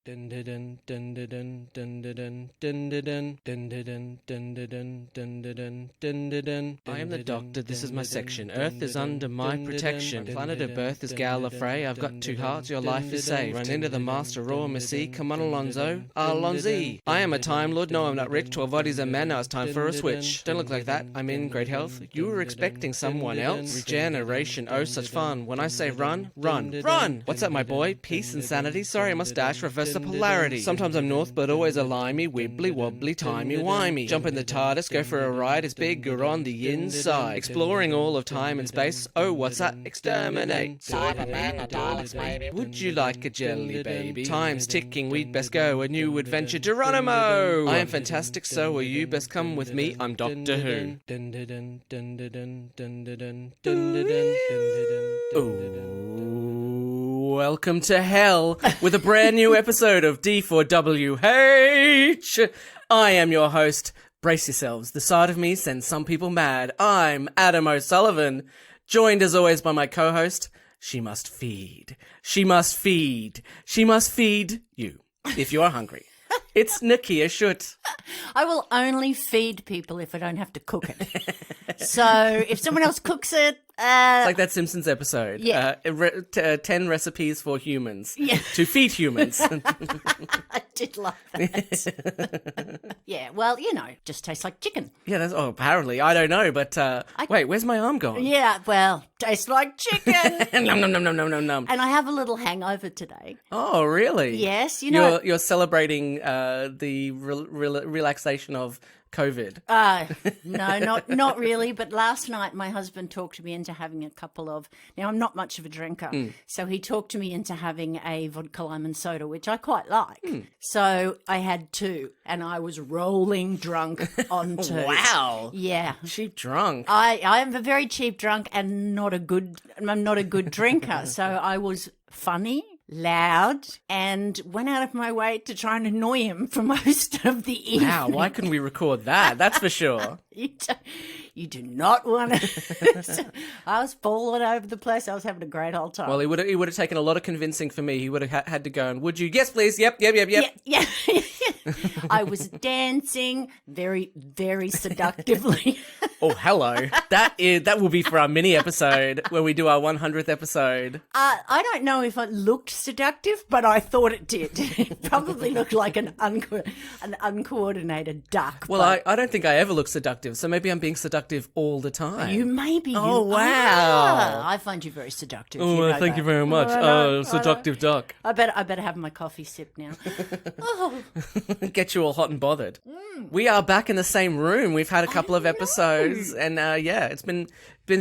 I am the Doctor, this is my section. Earth is under my protection. Planet of birth is Gallifrey. I've got two hearts, your life is saved. Run into the Master Raw Missy. Come on, Alonzo. Alonzi. I am a Time Lord. No, I'm not rich. 12 bodies a man. Now it's time for a switch. Don't look like that. I'm in great health. You were expecting someone else? Regeneration. Oh, such fun. When I say run, run, run. What's up, my boy? Peace and sanity. Sorry, mustache. Reverse the polarity. Sometimes I'm north, but always a limey, wibbly wobbly, timey wimey. Jump in the TARDIS, go for a ride. It's bigger on the inside. Exploring all of time and space. Oh, what's that? Exterminate. Cybermen or Daleks, maybe. Would you like a jelly baby? Time's ticking, we'd best go. A new adventure, Geronimo. I am fantastic, so are you. Best come with me. I'm Doctor Who. Ooh, welcome to hell with a brand new episode of D4WH. I am your host. Brace yourselves. The side of me sends some people mad. I'm Adam O'Sullivan, joined as always by my co-host. She must feed. She must feed. She must feed you if you are hungry. It's Nicchia Shoot. I will only feed people if I don't have to cook it. So if someone else cooks it... It's like that Simpsons episode. Yeah. 10 recipes for humans. Yeah. To feed humans. I did love that. Yeah, well, you know, just tastes like chicken. Yeah, that's... Oh, apparently. I don't know, but... Wait, where's my arm gone? Yeah, well, tastes like chicken. Nom, nom, nom, nom, nom, nom, nom. And I have a little hangover today. Oh, really? Yes, you know... You're celebrating the relaxation of COVID. No, not really. But last night my husband talked me into having a couple of... Now, I'm not much of a drinker, so he talked me into having a vodka lime and soda, which I quite like. So I had two, and I was rolling drunk on two. Wow. Yeah. Cheap drunk. I am a very cheap drunk and I'm not a good drinker. So I was funny, loud, and went out of my way to try and annoy him for most of the evening. Wow, why couldn't we record that? That's for sure. You do not want to. I was falling over the place. I was having a great old time. Well, he would have taken a lot of convincing for me. He would have had to go and, would you? Yes, please. Yep. Yeah. I was dancing very, very seductively. Oh, hello. That will be for our mini episode when we do our 100th episode. I don't know if it looked seductive, but I thought it did. It probably looked like an uncoordinated duck. Well, I don't think I ever look seductive, so maybe I'm being seductive all the time. You may be. Oh, wow. I find you very seductive. Oh, you know thank that. you very much. Oh, seductive duck. I better have my coffee sip now. Oh. Get you all hot and bothered. We are back in the same room. We've had a couple of episodes, and it's been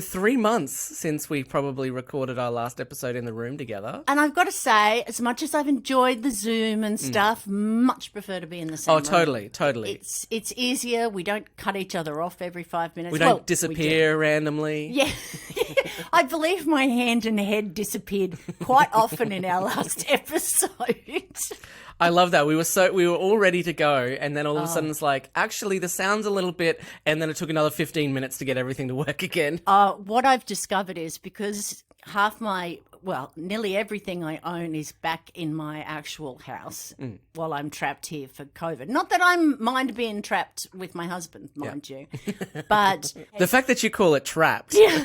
3 months since we probably recorded our last episode in the room together. And I've got to say, as much as I've enjoyed the Zoom and stuff, much prefer to be in the same room. Totally. It's easier. We don't cut each other off every 5 minutes. We don't disappear randomly. Yeah. I believe my hand and head disappeared quite often in our last episode. I love that. We were all ready to go, and then all of a sudden it's like, actually, the sound's a little bit, and then it took another 15 minutes to get everything to work again. What I've discovered is because nearly everything I own is back in my actual house while I'm trapped here for COVID. Not that I mind being trapped with my husband, mind you, but the fact that you call it trapped. Yeah.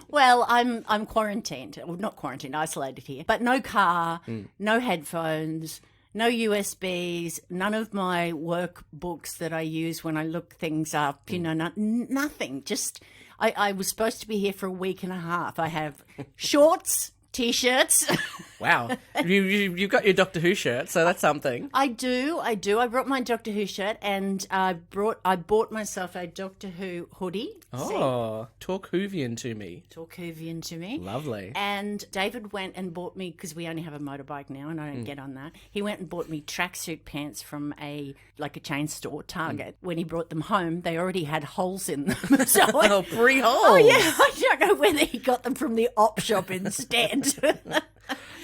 Well, I'm quarantined. Well, not quarantined, isolated here, but no car, no headphones. No USBs, none of my workbooks that I use when I look things up, nothing. Just, I was supposed to be here for a week and a half. I have shorts, T-shirts. Wow. You've got your Doctor Who shirt, so that's something. I do. I brought my Doctor Who shirt, and I bought myself a Doctor Who hoodie. Oh, talk Whovian to me. Talk Whovian to me. Lovely. And David went and bought me, because we only have a motorbike now and I don't get on that, he went and bought me tracksuit pants from a chain store, Target. When he brought them home, they already had holes in them. So pre-holes. Oh, yeah. I don't know whether he got them from the op shop instead. Do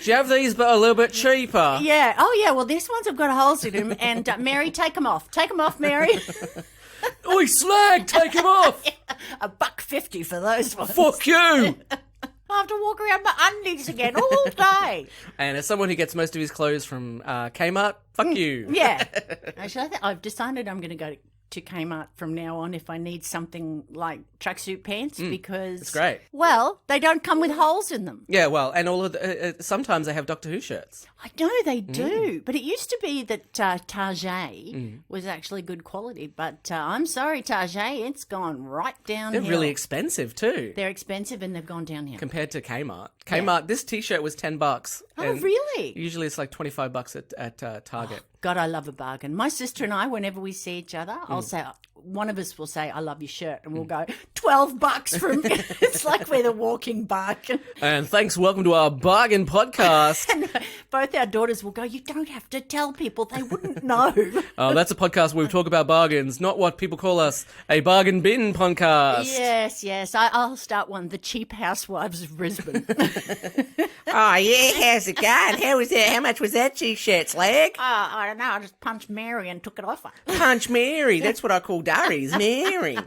you have these but a little bit cheaper? Yeah. Oh, yeah. Well, these ones have got holes in them. And Mary, take them off. Take them off, Mary. Oi, slag, take them off. $1.50 for those ones. Fuck you. I have to walk around my undies again all day. And as someone who gets most of his clothes from Kmart, fuck you. Yeah. Actually, I've decided I'm going to go to Kmart from now on if I need something like tracksuit pants because... It's great. Well, they don't come with holes in them. Yeah, well, and all of the, sometimes they have Doctor Who shirts. I know they do, but it used to be that Target was actually good quality. But I'm sorry, Target, it's gone right downhill. They're really expensive too. They're expensive and they've gone downhill. Compared to Kmart. Kmart, this T-shirt was $10. Oh, really? Usually it's like $25 at Target. God, I love a bargain. My sister and I, whenever we see each other, I'll say, one of us will say, I love your shirt, and we'll go, $12 from, it's like we're the walking bargain. And thanks, welcome to our bargain podcast. And both our daughters will go, you don't have to tell people, they wouldn't know. Oh, that's a podcast where we talk about bargains, not what people call us, a bargain bin podcast. Yes. I'll start one, The Cheap Housewives of Brisbane. Oh, yeah, how's it going? How was that? How much was that T-shirt, Slag? I don't know, I just punched Mary and took it off her. Punch Mary. That's what I call Durries, Mary.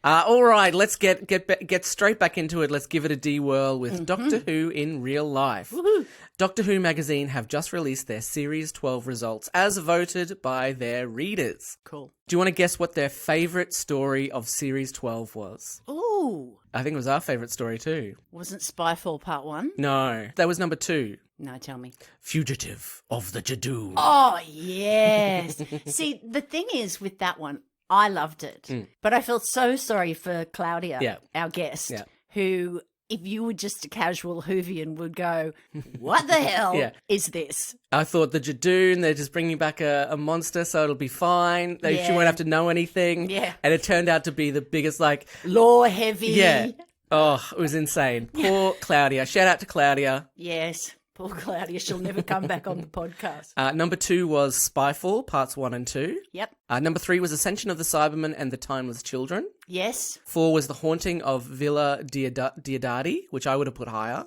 All right, let's get straight back into it. Let's give it a D-whirl with Doctor Who in real life. Woohoo. Doctor Who magazine have just released their Series 12 results as voted by their readers. Cool. Do you want to guess what their favourite story of Series 12 was? Ooh. I think it was our favourite story too. Wasn't Spyfall Part 1? No, that was number 2. No, tell me. Fugitive of the Jadoon. Oh, yes. See, the thing is with that one, I loved it. But I felt so sorry for Claudia, our guest, who, if you were just a casual Whovian, would go, what the hell is this? I thought the Jadoon, they're just bringing back a monster, so it'll be fine. She won't have to know anything. Yeah. And it turned out to be the biggest, Lore heavy. Yeah. Oh, it was insane. Poor Claudia. Shout out to Claudia. Yes. Poor Claudia. She'll never come back on the podcast. Number 2 was Spyfall, parts 1 and 2. Yep. Number 3 was Ascension of the Cybermen and the Timeless Children. Yes. 4 was The Haunting of Villa Diodati, which I would have put higher.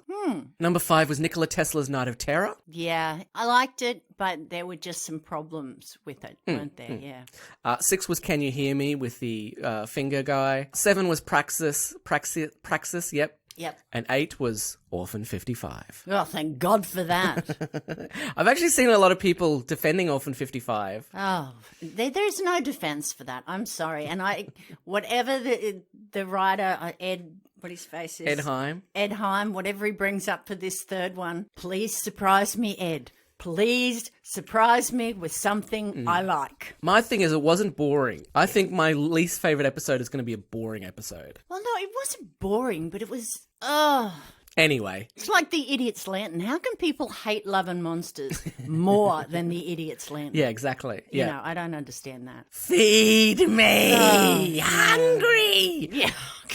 Number 5 was Nikola Tesla's Night of Terror. Yeah, I liked it, but there were just some problems with it, weren't there? Yeah. 6 was Can You Hear Me with the finger guy. 7 was Praxis, yep. Yep. And 8 was Orphan 55. Oh, thank God for that. I've actually seen a lot of people defending Orphan 55. Oh, there's no defense for that. I'm sorry. And whatever the writer, Ed, what his face is? Ed Heim, whatever he brings up for this third one, please surprise me, Ed. Please surprise me with something I like. My thing is, it wasn't boring. I think my least favourite episode is going to be a boring episode. Well, no, it wasn't boring, but it was, Anyway. It's like The Idiot's Lantern. How can people hate Love and Monsters more than The Idiot's Lantern? Yeah, exactly. Yeah. You know, I don't understand that. Feed me. Hungry. Yeah.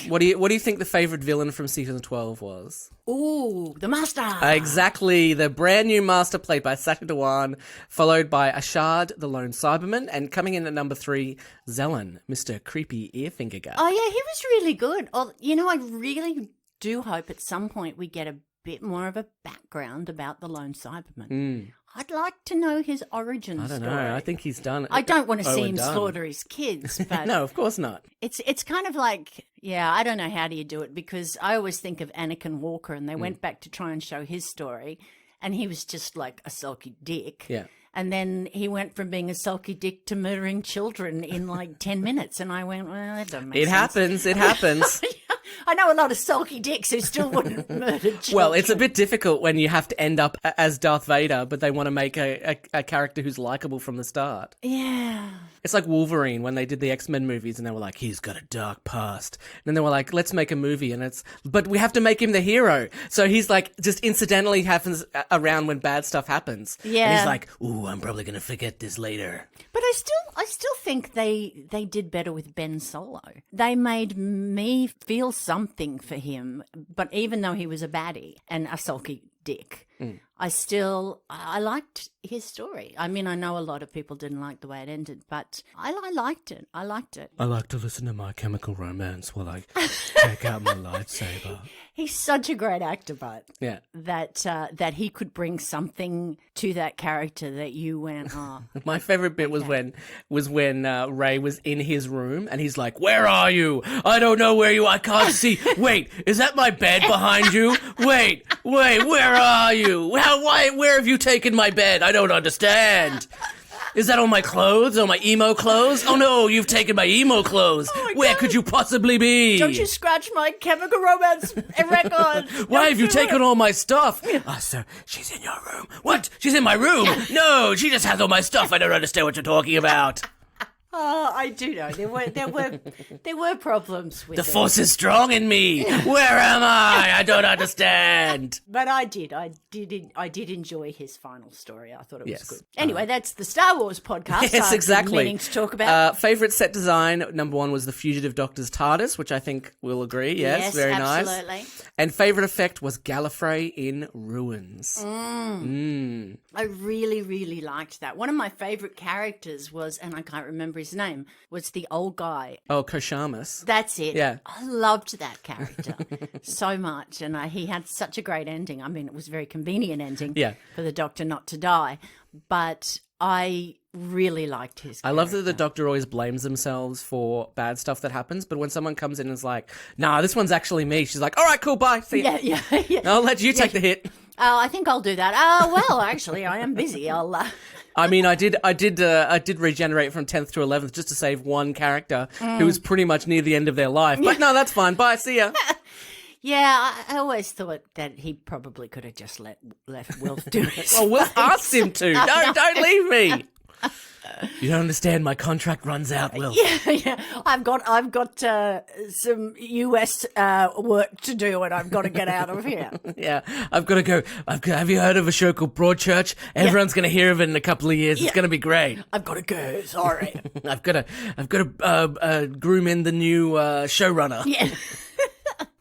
What do you think the favourite villain from season 12 was? Ooh, the Master. Exactly. The brand new Master played by Sacha Dhawan, followed by Ashard, the lone Cyberman, and coming in at number 3, Zelen, Mr. Creepy Earfinger Guy. Oh, yeah, he was really good. Oh, you know, I really do hope at some point we get a bit more of a background about the lone Cyberman. I'd like to know his origin story. I don't know. I think he's done it. I don't want to see him overdone. slaughter his kids, but No, of course not. it's kind of like, yeah, I don't know how do you do it, because I always think of Anakin Walker, and they went back to try and show his story, and he was just like a sulky dick. Yeah. And then he went from being a sulky dick to murdering children in like 10 minutes. And I went, well, that doesn't make sense. It happens. I know a lot of sulky dicks who still wouldn't murder children. Well, it's a bit difficult when you have to end up as Darth Vader, but they want to make a character who's likable from the start. Yeah. It's like Wolverine when they did the X-Men movies and they were like, he's got a dark past. And then they were like, let's make a movie, but we have to make him the hero. So he's like, just incidentally happens around when bad stuff happens. Yeah. And he's like, ooh, I'm probably going to forget this later. But I still think they did better with Ben Solo. They made me feel something for him, but even though he was a baddie and a sulky dick, I liked his story. I mean, I know a lot of people didn't like the way it ended, but I liked it. I liked it. I like to listen to My Chemical Romance while I take out my lightsaber. He's such a great actor, but Yeah. that he could bring something to that character that you went, oh. My favorite bit was when Ray was in his room and he's like, "Where are you? I don't know where you. I can't see. Wait, is that my bed behind you? Wait, where are you? Where have you taken my bed? I don't understand. Is that on my clothes? On my emo clothes? Oh no, you've taken my emo clothes. Where could you possibly be? Don't you scratch my Chemical Romance record. Why have you taken all my stuff? Sir, she's in your room. What? She's in my room? No, she just has all my stuff. I don't understand what you're talking about. Oh, I do know. There were problems with The it. force is strong in me. Where am I? I don't understand. But I did enjoy his final story. I thought it was Yes. good. Anyway, that's the Star Wars podcast. Yes, I've exactly. been meaning to talk about. Favorite set design, number one was the Fugitive Doctor's TARDIS, which I think we'll agree. Yes, very absolutely. nice. And favorite effect was Gallifrey in ruins. I really, really liked that. One of my favorite characters was, and I can't remember his name, was the old guy. Oh, Koshamus. That's it. Yeah. I loved that character so much. And he had such a great ending. I mean, it was a very convenient ending Yeah. for the Doctor not to die. But I really liked his character. I love that the Doctor always blames themselves for bad stuff that happens, but when someone comes in and is like, "Nah, this one's actually me," she's like, "All right, cool, bye. See ya. Yeah. I'll let you take the hit." I think I'll do that. Well, actually, I am busy. I'll... I mean, I did regenerate from 10th to 11th just to save one character who was pretty much near the end of their life. But no, that's fine. Bye. See ya. Yeah, I always thought that he probably could have just left Wilf do it. Well, Will asked him to. Don't leave me. You don't understand. My contract runs out, Will. Yeah. I've got some US work to do, and I've got to get out of here. Yeah, I've got to go. Have you heard of a show called Broadchurch? Everyone's going to hear of it in a couple of years. It's going to be great. I've got to go. Sorry. I've got to groom in the new showrunner. Yeah.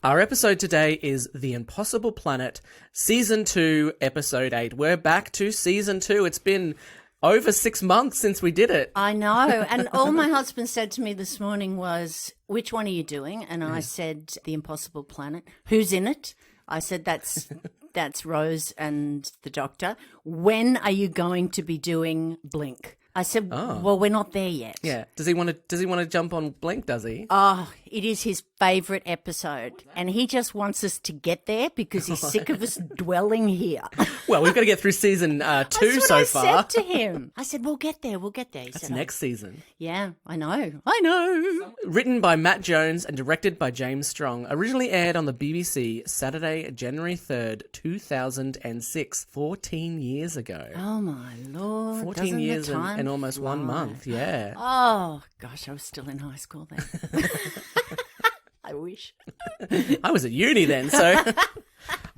Our episode today is The Impossible Planet, Season 2, Episode 8. We're back to Season 2. It's been over 6 months since we did it. I know. And all my husband said to me this morning was, "Which one are you doing?" And I said, "The Impossible Planet." "Who's in it?" I said, that's Rose and the Doctor. "When are you going to be doing Blink?" I said, "Well, we're not there yet." Yeah. Does he want to jump on Blink, does he? Oh, it is his favourite episode. And he just wants us to get there because he's sick of us dwelling here. Well, we've got to get through Season 2 That's what so I far. said to him. I said, we'll get there. He That's said, next season. Yeah, I know. Written by Matt Jones and directed by James Strong. Originally aired on the BBC Saturday, January 3rd, 2006. 14 years ago. Oh, my Lord. 14 Doesn't the years time and almost 1 fly? month, yeah. Oh, gosh, I was still in high school then. I wish. I was at uni then, so...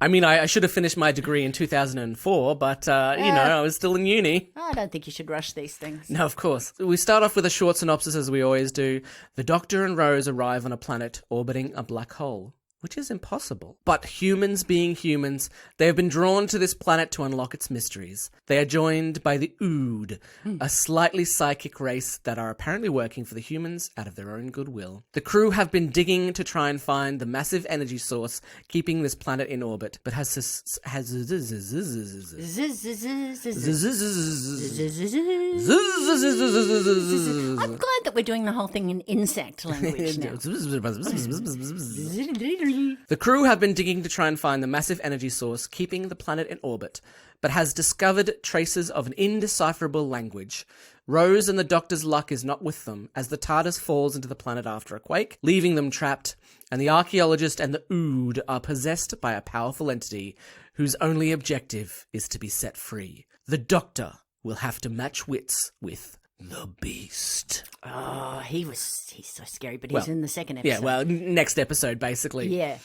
I mean, I should have finished my degree in 2004, but, I was still in uni. I don't think you should rush these things. No, of course. We start off with a short synopsis, as we always do. The Doctor and Rose arrive on a planet orbiting a black hole, which is impossible. But humans being humans, they have been drawn to this planet to unlock its mysteries. They are joined by the Ood, a slightly psychic race that are apparently working for the humans out of their own goodwill. The crew have been digging to try and find the massive energy source keeping this planet in orbit, but I'm glad that we're doing the whole thing in insect language now. The crew have been digging to try and find the massive energy source keeping the planet in orbit, but has discovered traces of an indecipherable language. Rose and the Doctor's luck is not with them, as the TARDIS falls into the planet after a quake, leaving them trapped, and the archaeologist and the Ood are possessed by a powerful entity whose only objective is to be set free. The Doctor will have to match wits with the Beast. Oh, he's so scary, but he's in the second episode. Yeah, well, next episode, basically. Yeah.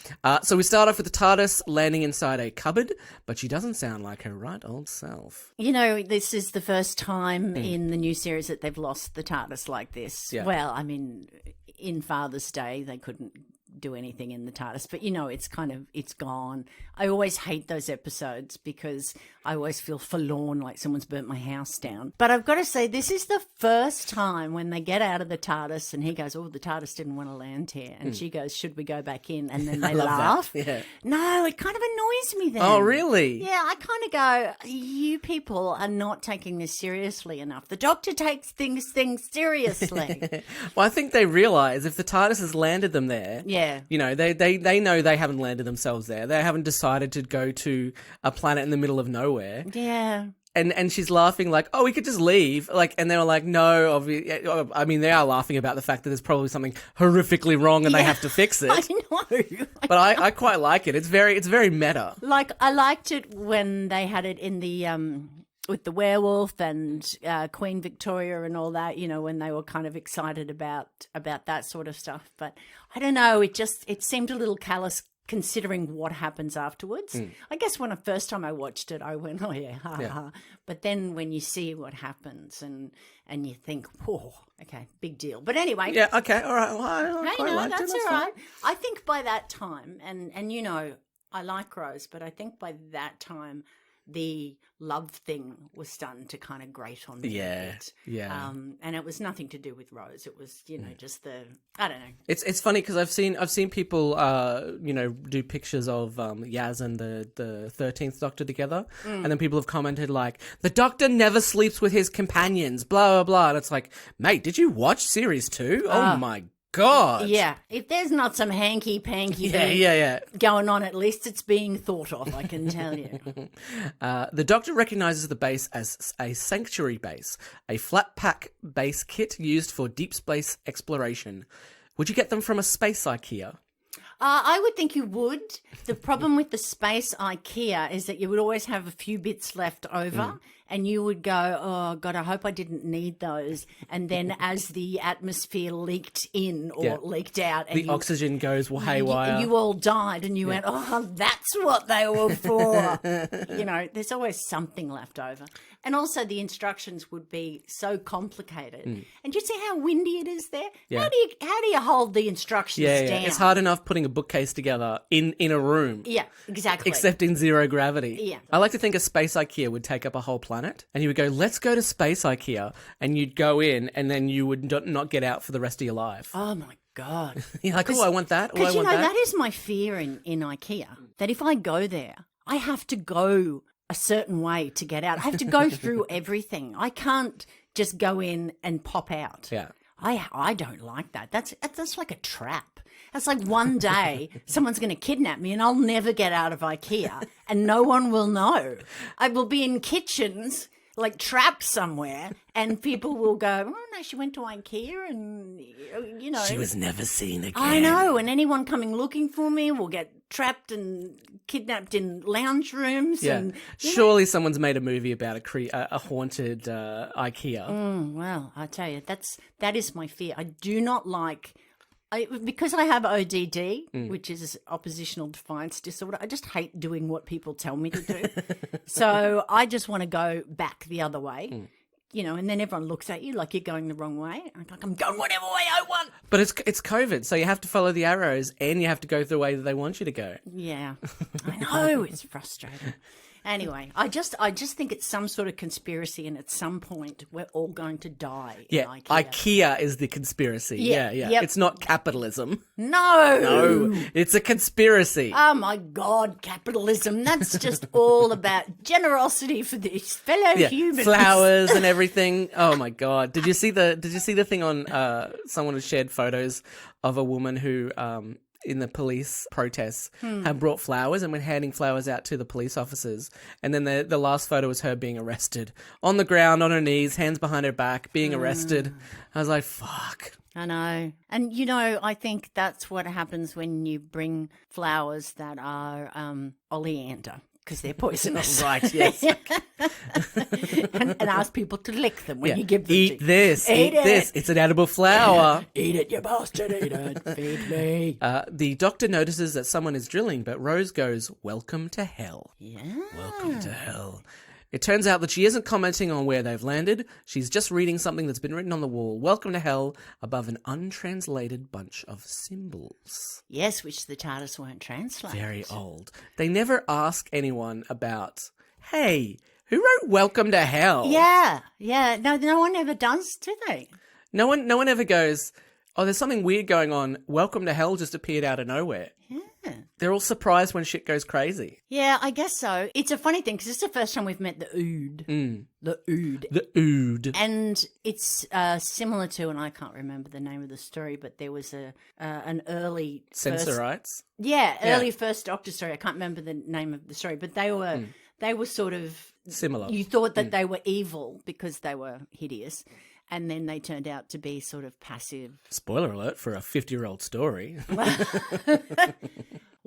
So we start off with the TARDIS landing inside a cupboard, but she doesn't sound like her right old self. You know, this is the first time in the new series that they've lost the TARDIS like this. Yeah. Well, I mean, in Father's Day, they couldn't do anything in the TARDIS, but it's gone. I always hate those episodes because I always feel forlorn, like someone's burnt my house down. But I've got to say, this is the first time when they get out of the TARDIS and he goes, "Oh, the TARDIS didn't want to land here," and she goes, "Should we go back in?" And then they laugh. Yeah. No, it kind of annoys me then. Oh, really? Yeah, I kind of go, you people are not taking this seriously enough. The Doctor takes things seriously. Well, I think they realise if the TARDIS has landed them there, Yeah. They know they haven't landed themselves there. They haven't decided to go to a planet in the middle of nowhere. Yeah. And she's laughing like, "Oh, we could just leave." Like, and they were like, "No." I mean, they are laughing about the fact that there's probably something horrifically wrong and they have to fix it. I know. But I quite like it. It's very meta. Like, I liked it when they had it in the with the werewolf and Queen Victoria and all that, when they were kind of excited about that sort of stuff. But I don't know, it seemed a little callous considering what happens afterwards. I guess when the first time I watched it, I went, "Oh yeah, ha ha." But then when you see what happens and you think, "Oh, okay, big deal." But anyway, Yeah. Okay. All right. Well, I quite liked it. that's That's all fine. right. I think by that time, and I like Rose, but I think by that time the love thing was starting to kind of grate on me a bit. Yeah. And it was nothing to do with Rose. It was, just I don't know. It's funny because I've seen people do pictures of Yaz and the 13th Doctor together, and then people have commented like, "The Doctor never sleeps with his companions," blah blah blah, and it's like, mate, did you watch series 2? Oh my God. Yeah, if there's not some hanky-panky Yeah. going on, at least it's being thought of, I can tell you. The Doctor recognises the base as a sanctuary base, a flat pack base kit used for deep space exploration. Would you get them from a space IKEA? I would think you would. The problem with the space IKEA is that you would always have a few bits left over and you would go, "Oh, God, I hope I didn't need those." And then as the atmosphere leaked in or leaked out, and The oxygen goes haywire. You all died and you went, "Oh, that's what they were for." There's always something left over. And also the instructions would be so complicated. And you see how windy it is there? Yeah. How do you hold the instructions down? It's hard enough putting a bookcase together in a room. Yeah, exactly. Except in zero gravity. Yeah. I like to think a space IKEA would take up a whole planet, and you would go, "Let's go to space IKEA," and you'd go in, and then you would not get out for the rest of your life. Oh my God. You're like, "Oh, I want that. Oh, I Because want that." that is my fear in IKEA, that if I go there, I have to go a certain way to get out. I have to go through everything. I can't just go in and pop out. Yeah. I don't like that. That's like a trap. That's like one day someone's going to kidnap me and I'll never get out of IKEA and no one will know. I will be in kitchens, like trapped somewhere, and people will go, "Oh no, she went to IKEA," and She was never seen again. I know, and anyone coming looking for me will get trapped and kidnapped in lounge rooms. Yeah. And Surely someone's made a movie about a haunted IKEA. well, I tell you, that is my fear. I do not like. Because I have ODD, which is oppositional defiance disorder, I just hate doing what people tell me to do. So I just want to go back the other way, and then everyone looks at you like you're going the wrong way. I'm like, I'm going whatever way I want. But it's COVID, so you have to follow the arrows and you have to go the way that they want you to go. Yeah, I know, it's frustrating. Anyway, I just think it's some sort of conspiracy, and at some point we're all going to die. Yeah, in IKEA is the conspiracy. Yeah. Yep. It's not capitalism. No, It's a conspiracy. Oh my God, capitalism! That's just all about generosity for these fellow humans. Flowers and everything. Oh my God! Did you see the thing on? Someone had shared photos of a woman who in the police protests had brought flowers and went handing flowers out to the police officers. And then the last photo was her being arrested on the ground, on her knees, hands behind her back, being arrested. I was like, fuck. I know. And, I think that's what happens when you bring flowers that are oleander, because they're poisonous. Right, yes. and ask people to lick them when you give them Eat to this. Eat this. It's an edible flower. Eat it, you bastard. Eat it. Feed me. The Doctor notices that someone is drilling, but Rose goes, "Welcome to hell." Yeah. Welcome to hell. It turns out that she isn't commenting on where they've landed. She's just reading something that's been written on the wall. Welcome to hell, above an untranslated bunch of symbols. Yes, which the TARDIS won't translate. Very old. They never ask anyone about, hey, who wrote Welcome to Hell? Yeah. No one ever does, do they? No one ever goes, oh, there's something weird going on. Welcome to Hell just appeared out of nowhere. Yeah. They're all surprised when shit goes crazy. Yeah, I guess so. It's a funny thing because it's the first time we've met the Ood. The Ood. The Ood. And it's similar to, and I can't remember the name of the story, but there was an early Sensorites? early first Doctor story. I can't remember the name of the story, but they were sort of similar. You thought that they were evil because they were hideous. And then they turned out to be sort of passive. Spoiler alert for a 50-year-old story.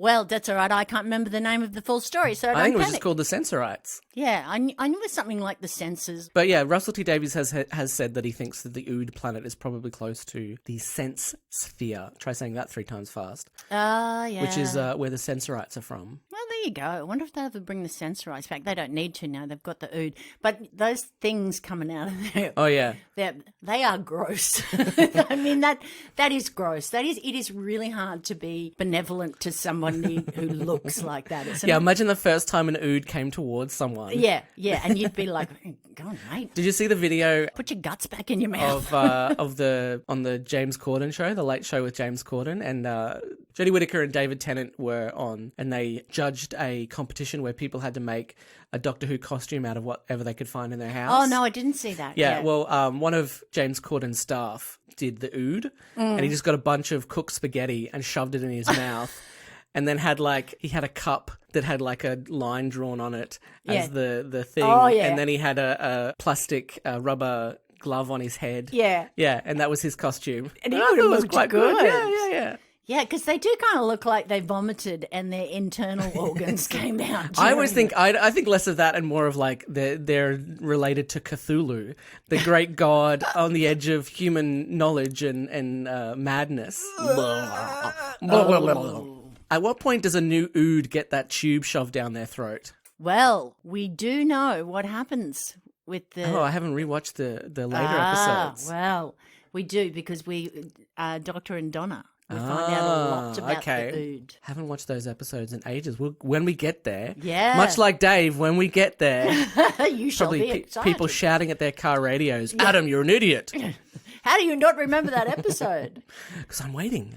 Well, that's all right. I can't remember the name of the full story, so I think it was panic. just called the Sensorites. Yeah, I knew it was something like the Sensors. But yeah, Russell T Davies has said that he thinks that the Ood planet is probably close to the Sense Sphere. Try saying that 3 times fast. Yeah. Which is where the Sensorites are from. Well, there you go. I wonder if they'll ever bring the Sensorites back. They don't need to now. They've got the Ood. But those things coming out of there. Oh, yeah. They are gross. I mean, that is gross. It is really hard to be benevolent to somebody who looks like that. Isn't Yeah, it? imagine the first time an Ood came towards someone. Yeah, and you'd be like, go on, mate. Did you see the video Put your guts back in your mouth. on the James Corden show, the Late Show with James Corden, and Jodie Whittaker and David Tennant were on, and they judged a competition where people had to make a Doctor Who costume out of whatever they could find in their house. Oh, no, I didn't see that. Yeah, well, one of James Corden's staff did the Ood, and he just got a bunch of cooked spaghetti and shoved it in his mouth. And then he had a cup that had like a line drawn on it as the thing. Oh, yeah. And then he had a plastic rubber glove on his head. Yeah. Yeah, and that was his costume. And he I would have thought it was looked quite good. Yeah. Yeah, because they do kind of look like they vomited and their internal organs came out. I always think I think less of that and more of like they're related to Cthulhu, the great god on the edge of human knowledge and madness. At what point does a new Ood get that tube shoved down their throat? Well, we do know what happens with the... Oh, I haven't rewatched the later episodes. Well, we do because Doctor and Donna. We find out a lot about the Ood. Haven't watched those episodes in ages. When we get there, Yeah. much like Dave, when we get there, You shall be probably excited. people shouting at their car radios, Adam, you're an idiot. How do you not remember that episode? Because I'm waiting.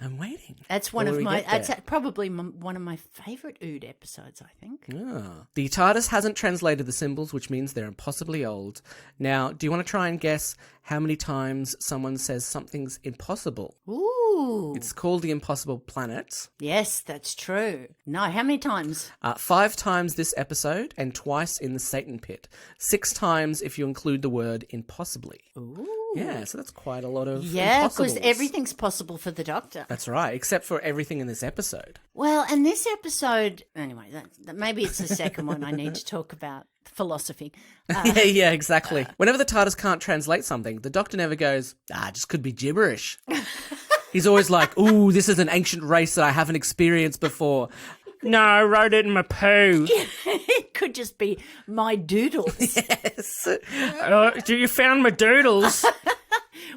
That's When we get there. that's probably one of my favourite Ood episodes, I think. Ah. The TARDIS hasn't translated the symbols, which means they're impossibly old. Now, do you want to try and guess how many times someone says something's impossible? Ooh. It's called the Impossible Planet. Yes, that's true. No, how many times? 5 times this episode and twice in the Satan Pit. 6 times if you include the word impossibly. Ooh. Yeah, so that's quite a lot of Yeah, because impossibles. everything's possible for the Doctor. That's right, except for everything in this episode. Well, and this episode, anyway, maybe it's the second one I need to talk about philosophy. Yeah, exactly. Whenever the TARDIS can't translate something, the Doctor never goes, it just could be gibberish. He's always like, ooh, this is an ancient race that I haven't experienced before. No, I wrote it in my poo. It could just be my doodles. Yes. You found my doodles?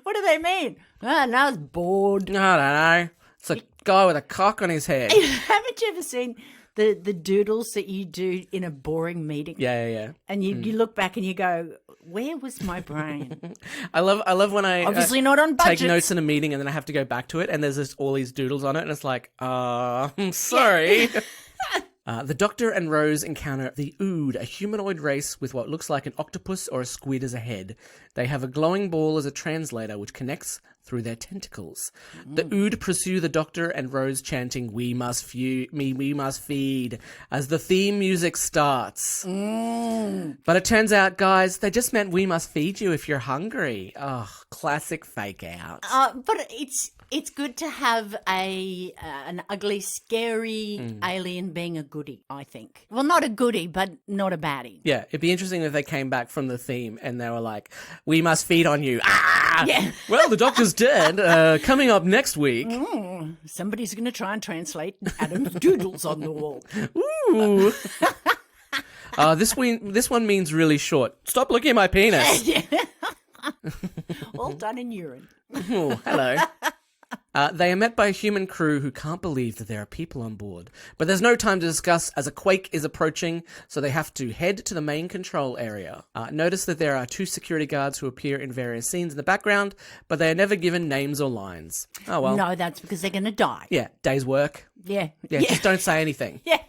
What do they mean? No, I was bored. I don't know. It's a guy with a cock on his head. Haven't you ever seen the doodles that you do in a boring meeting? Yeah. And you look back and you go, where was my brain? I love when I Obviously not on budget. take notes in a meeting and then I have to go back to it and there's all these doodles on it and it's like, I'm sorry. The Doctor and Rose encounter the Ood, a humanoid race with what looks like an octopus or a squid as a head. They have a glowing ball as a translator which connects through their tentacles. The Ood pursue the Doctor and Rose chanting, we must feed, as the theme music starts. But it turns out, guys, they just meant we must feed you if you're hungry. Oh, classic fake out. But it's good to have an ugly, scary alien being a goodie, I think. Well, not a goodie, but not a baddie. Yeah, it'd be interesting if they came back from the theme and they were like, we must feed on you. Ah! Yeah. Well, the Doctor's dead. Coming up next week. Somebody's going to try and translate Adam's doodles on the wall. Ooh. This one means really short. Stop looking at my penis. All done in urine. Oh, hello. They are met by a human crew who can't believe that there are people on board. But there's no time to discuss as a quake is approaching, so they have to head to the main control area. Notice that there are 2 security guards who appear in various scenes in the background, but they are never given names or lines. Oh, well. No, that's because they're going to die. Yeah, day's work. Yeah. Yeah, just don't say anything. Yeah.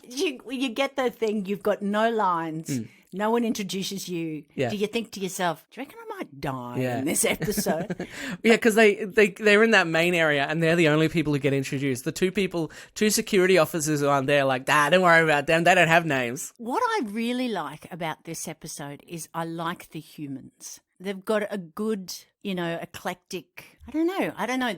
You get the thing, you've got no lines. No one introduces you. Yeah. Do you think to yourself, do you reckon I might die Yeah. in this episode? Yeah, because they're in that main area and they're the only people who get introduced. The 2 security officers who aren't there, like, don't worry about them. They don't have names. What I really like about this episode is I like the humans. They've got a good, eclectic, I don't know.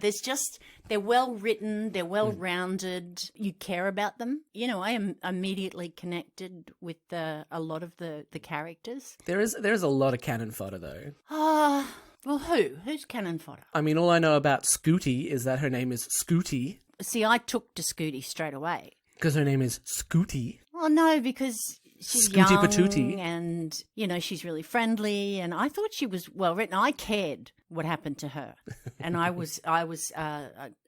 They're well written, they're well rounded. You care about them. I am immediately connected with a lot of the characters. There is a lot of cannon fodder, though. Well, who's cannon fodder? I mean, all I know about Scooty is that her name is Scooty. See, I took to Scooty straight away. Because her name is Scooty. Well, no, because she's Scooty young Patooty. and, she's really friendly, and I thought she was well written. I cared what happened to her, and I was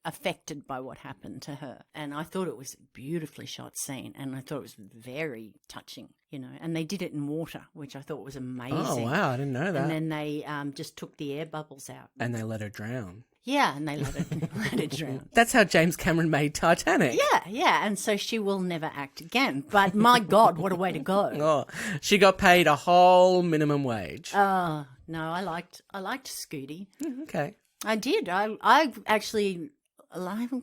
affected by what happened to her, and I thought it was a beautifully shot scene, and I thought it was very touching, and they did it in water, which I thought was amazing. Oh, wow, I didn't know that. And then they just took the air bubbles out. And they let her drown. Yeah, and they let it drown. That's how James Cameron made Titanic. Yeah, and so she will never act again. But my God, what a way to go! Oh, she got paid a whole minimum wage. Oh no, I liked Scooty. Okay. I did. I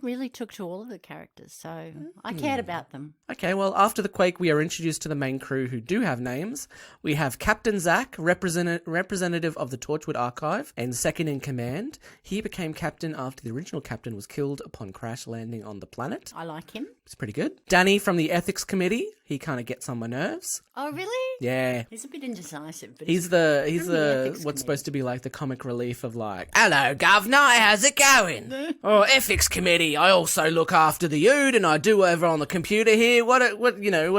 really took to all of the characters, so I cared about them. Okay, well, after the quake, we are introduced to the main crew who do have names. We have Captain Zach, representative of the Torchwood Archive and second in command. He became captain after the original captain was killed upon crash landing on the planet. I like him. It's pretty good. Danny from the ethics committee. He kind of gets on my nerves. Oh, really? Yeah. He's a bit indecisive. But He's the the ethics what's committee. supposed to be like the comic relief of like, hello, governor, how's it going? Oh, ethics committee. I also look after the Ood and I do whatever on the computer here. What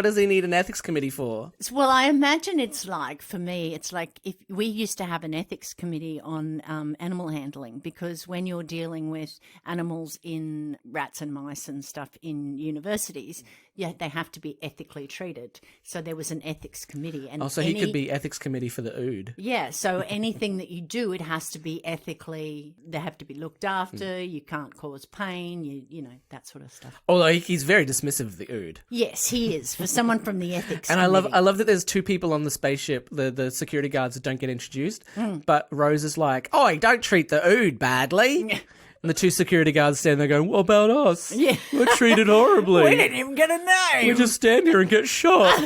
does he need an ethics committee for? Well, I imagine it's like, for me, it's like if we used to have an ethics committee on animal handling, because when you're dealing with animals in rats and mice and stuff in universities, they have to be ethically treated. So there was an ethics committee. And he could be ethics committee for the Ood. Yeah, so anything that you do, it has to be ethically, they have to be looked after, you can't cause pain, you know, that sort of stuff. Although he's very dismissive of the Ood. Yes, he is, for someone from the ethics And committee. I love that there's 2 people on the spaceship, the security guards that don't get introduced, but Rose is like, oh, don't treat the Ood badly. And the 2 security guards stand there going, what about us? Yeah. We're treated horribly. We didn't even get a name. We just stand here and get shot.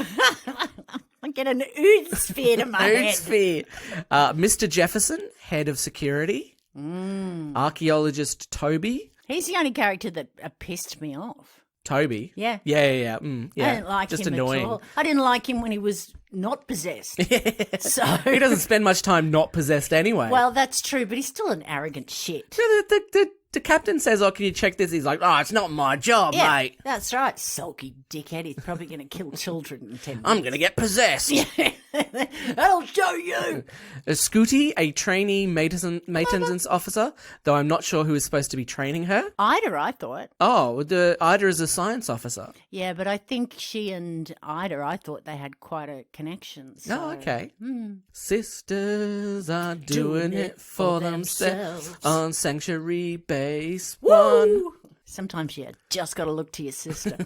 I get an Ood sphere to my head. Sphere. Mr. Jefferson, head of security. Archaeologist Toby. He's the only character that pissed me off. Toby? Yeah. Yeah. I didn't like just him annoying. at all. I didn't like him when he was not possessed. So He doesn't spend much time not possessed anyway. well, that's true, but he's still an arrogant shit. The captain says, oh, can you check this? He's like, oh, it's not my job, Yeah, mate. that's right, sulky dickhead. He's probably going to kill children in 10 minutes. I'm going to get possessed. I'll show you. Scooty, a trainee maintenance officer, though I'm not sure who is supposed to be training her. Ida, I thought. Oh, Ida is a science officer. Yeah, but I think she and Ida, I thought they had quite a connection. So. Oh, okay. Sisters are doing it for themselves on Sanctuary Base 1. Sometimes you just got to look to your sister.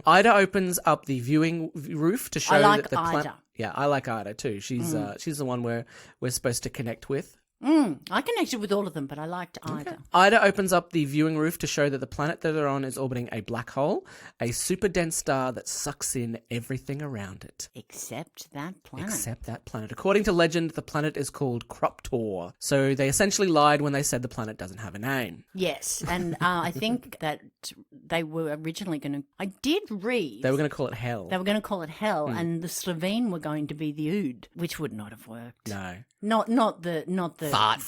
Ida opens up the viewing roof to show I like that the Ida. Yeah, I like Ida too. She's the one we're supposed to connect with. I connected with all of them, but I liked Ida. Okay. Ida opens up the viewing roof to show that the planet that they're on is orbiting a black hole, a super dense star that sucks in everything around it. Except that planet. According to legend, the planet is called Croptor. So they essentially lied when they said the planet doesn't have a name. Yes, and I think that they were originally going to... I did read... They were going to call it Hell. They were going to call it Hell, and the Slovene were going to be the Ood, which would not have worked. No. Not the Fart.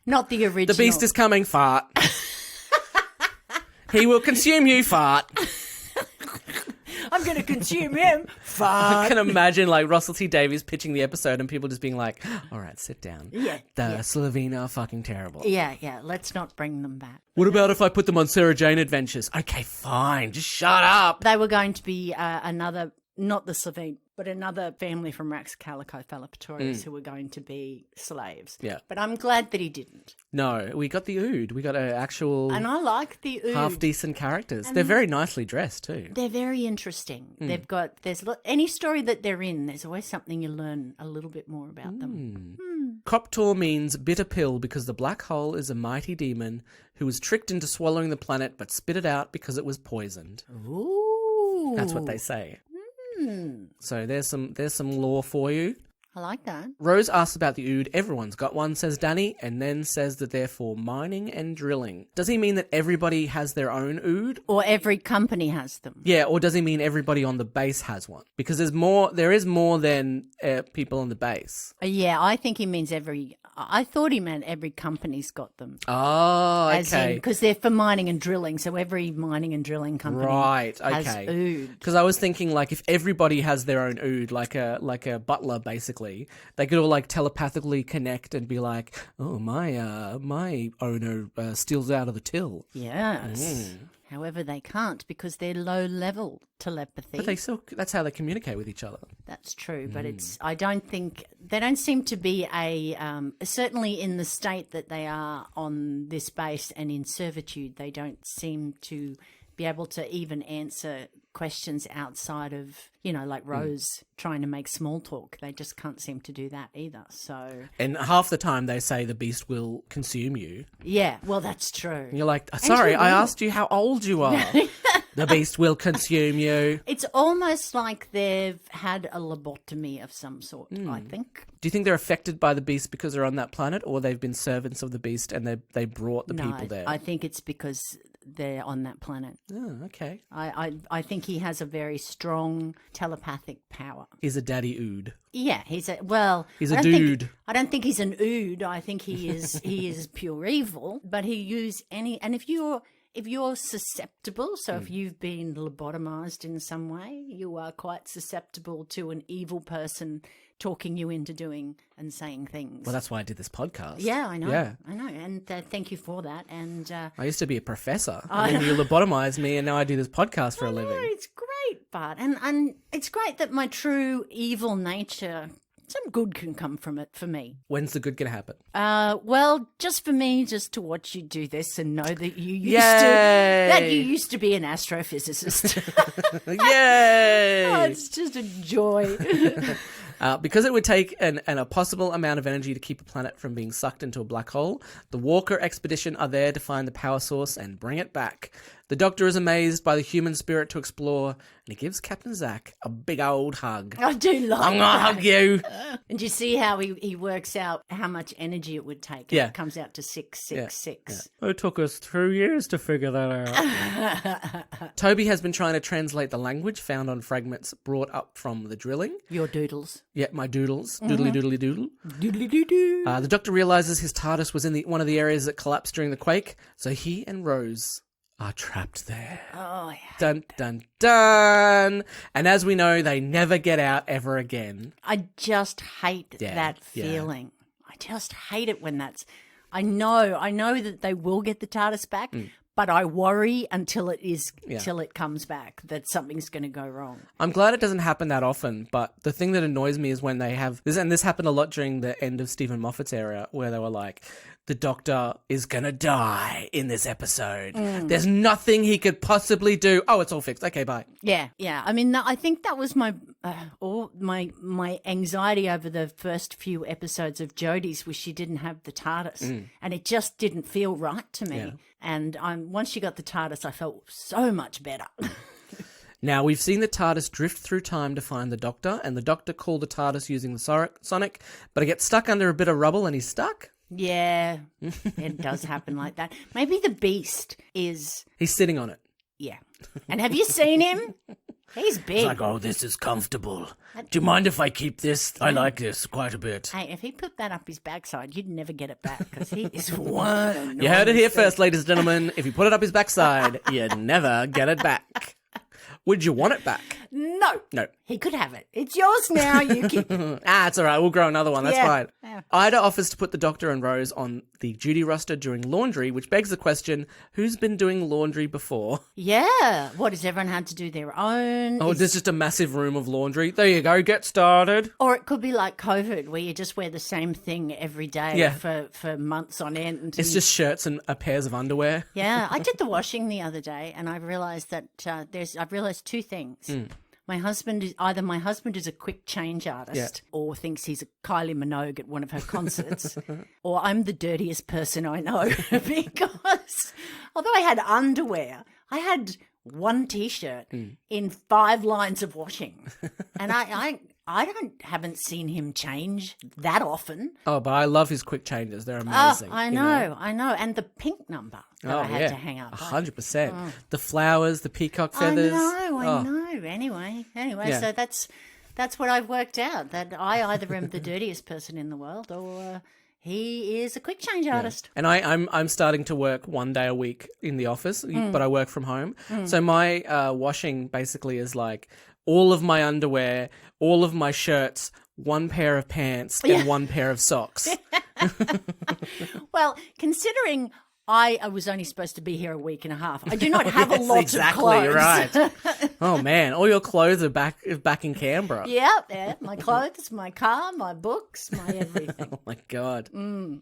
not the original. The beast is coming, fart. He will consume you, fart. I'm going to consume him. I Fuck. can imagine like Russell T Davies pitching the episode and people just being like, all right, sit down. Yeah. The Slovene are fucking terrible. Yeah. Let's not bring them back. What about if I put them on Sarah Jane Adventures? Okay, fine. Just shut up. They were going to be another, not the Slovene, but another family from Rax Calico Phalapatorius who were going to be slaves. Yeah. But I'm glad that he didn't. No, we got the Ood. We got an actual And I like the Ood. half-decent characters. They're very nicely dressed too. They're very interesting. Any story that they're in, there's always something you learn a little bit more about them. Koptor means bitter pill because the black hole is a mighty demon who was tricked into swallowing the planet but spit it out because it was poisoned. Ooh. That's what they say. So there's some lore for you. I like that. Rose asks about the Ood. Everyone's got one, says Danny, and then says that they're for mining and drilling. Does he mean that everybody has their own Ood? Or every company has them. Yeah, or does he mean everybody on the base has one? Because there is more than people on the base. Yeah, I think he means I thought he meant every company's got them. Oh, okay. Because they're for mining and drilling, so every mining and drilling company has Ood. Because I was thinking, like, if everybody has their own Ood, like a butler, basically, they could all like telepathically connect and be like, "Oh, my owner steals out of the till." Yes. However, they can't because they're low-level telepathy. But that's how they communicate with each other. That's true, but I don't think they don't seem to be certainly in the state that they are on this base and in servitude. They don't seem to be able to even answer questions outside of, like Rose trying to make small talk. They just can't seem to do that either. So, and half the time they say the beast will consume you. Yeah, well, that's true. And you're like, sorry, I asked you how old you are. The beast will consume you. It's almost like they've had a lobotomy of some sort, I think. Do you think they're affected by the beast because they're on that planet, or they've been servants of the beast and they brought the people there? I think it's because they're on that planet. Oh, okay. I think he has a very strong telepathic power. He's a daddy Ood. Yeah, he's a dude. I don't think he's an Ood. I think he is pure evil. But he use and if you're susceptible, so if you've been lobotomized in some way, you are quite susceptible to an evil person talking you into doing and saying things. Well, that's why I did this podcast. Yeah, I know. Yeah. I know. And thank you for that. And I used to be a professor. And then you lobotomized me, and now I do this podcast for a living. It's great, Bart. And it's great that my true evil nature, some good can come from it for me. When's the good going to happen? Well, just for me, just to watch you do this and know that you used to be an astrophysicist. Yay! Oh, it's just a joy. Because it would take a possible amount of energy to keep a planet from being sucked into a black hole, the Walker expedition are there to find the power source and bring it back. The Doctor is amazed by the human spirit to explore, and he gives Captain Zack a big old hug. I do like I'm gonna hug you. And you see how he works out how much energy it would take. Yeah. It comes out to 666. Yeah. It took us 2 years to figure that out. Toby has been trying to translate the language found on fragments brought up from the drilling. Your doodles. Yeah, my doodles. Doodly doodly doodle. Doodly doo doo. The Doctor realizes his TARDIS was in one of the areas that collapsed during the quake, so he and Rose are trapped there. Oh, yeah. Dun, dun, dun. And as we know, they never get out ever again. I just hate that feeling. I just hate it when that's... I know that they will get the TARDIS back, but I worry until it comes back that something's going to go wrong. I'm glad it doesn't happen that often, but the thing that annoys me is when they have this, and this happened a lot during the end of Stephen Moffat's era, where they were like, the Doctor is gonna die in this episode. There's nothing he could possibly do. Oh, it's all fixed. Okay, bye. Yeah. I mean, I think that was my anxiety over the first few episodes of Jodie's, where she didn't have the TARDIS, and it just didn't feel right to me. Yeah. And once she got the TARDIS, I felt so much better. Now, we've seen the TARDIS drift through time to find the Doctor, and the Doctor called the TARDIS using the Sonic, but it gets stuck under a bit of rubble and he's stuck. Yeah, it does happen like that. Maybe the Beast is... He's sitting on it. Yeah. And have you seen him? He's big. It's like, oh, this is comfortable. Do you mind if I keep this? I like this quite a bit. Hey, if he put that up his backside, you'd never get it back, because he is one. You heard it here first, ladies and gentlemen. If you put it up his backside, you'd never get it back. Would you want it back? No. No. He could have it. It's yours now. You can. It's all right. We'll grow another one. That's Yeah. fine. Yeah. Ida offers to put the doctor and Rose on the duty roster during laundry, which begs the question, who's been doing laundry before? Yeah. What, has everyone had to do their own? Oh, there's just a massive room of laundry. There you go. Get started. Or it could be like COVID, where you just wear the same thing every day Yeah. for months on end. It's just shirts and pairs of underwear. Yeah, I did the washing the other day, and I realised that I've realised two things. My husband is a quick change artist, or thinks he's a Kylie Minogue at one of her concerts, or I'm the dirtiest person I know because although I had underwear, I had one T-shirt in 5 lines of washing, and I haven't seen him change that often. Oh, but I love his quick changes. They're amazing. I know. And the pink number that I had to hang up. 100%. The flowers, the peacock feathers. I Oh. know. Anyway, Yeah. so that's what I've worked out, that I either am the dirtiest person in the world or he is a quick change artist. And I'm starting to work 1 day a week in the office, but I work from home. So my washing basically is like all of my underwear, all of my shirts, 1 pair of pants, and 1 pair of socks. Well, considering I was only supposed to be here a week and a half, I do not have a Yes, lot exactly, of clothes. right. Oh, man. All your clothes are back in Canberra. Yeah, my clothes, my car, my books, my everything. Oh, my God.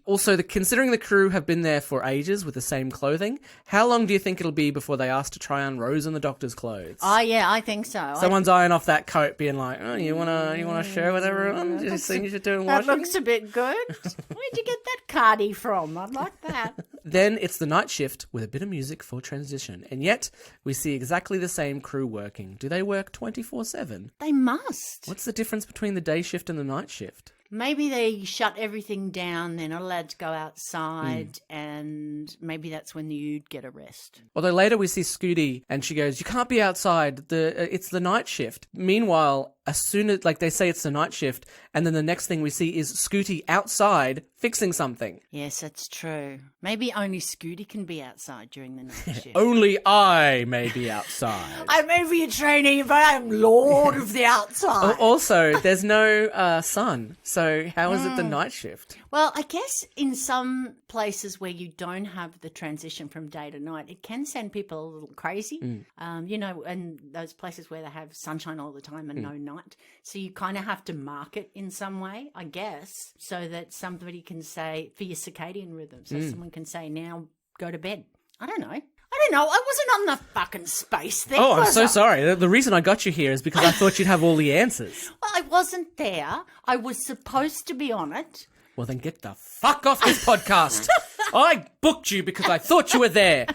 Also, considering the crew have been there for ages with the same clothing, how long do you think it'll be before they ask to try on Rose and the doctor's clothes? Oh, yeah, I think so. Someone's eyeing off that coat, being like, "Oh, you wanna share with everyone? Do you think you should do That washing?" looks a bit good. Where'd you get that cardi from? I'd like that. Then it's the night shift with a bit of music for transition, and yet we see exactly the same crew working. Do they work 24/7? They must. What's the difference between the day shift and the night shift? Maybe they shut everything down. They're not allowed to go outside, and maybe that's when you'd get a rest. Although later we see Scooty, and she goes, "You can't be outside. It's the night shift." Meanwhile, as soon as they say it's the night shift, and then the next thing we see is Scooty outside fixing something. Yes, that's true. Maybe only Scooty can be outside during the night shift. Only I may be outside. I may be a trainee, but I'm lord of the outside. Also, there's no sun, so how is it the night shift? Well, I guess in some places where you don't have the transition from day to night, it can send people a little crazy. And those places where they have sunshine all the time and no night. So you kind of have to mark it in some way, I guess, so that somebody can say, for your circadian rhythm, so someone can say, now go to bed. I don't know. I wasn't on the fucking space thing. Oh, I'm was so I? sorry. The reason I got you here is because I thought you'd have all the answers. Well, I wasn't there. I was supposed to be on it. Well, then get the fuck off this podcast. I booked you because I thought you were there.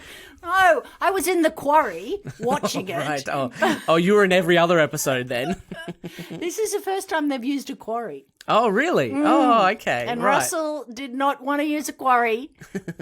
Oh, I was in the quarry watching it. Right. Oh, you were in every other episode then. This is the first time they've used a quarry. Oh, really? Oh, okay. And right. Russell did not want to use a quarry.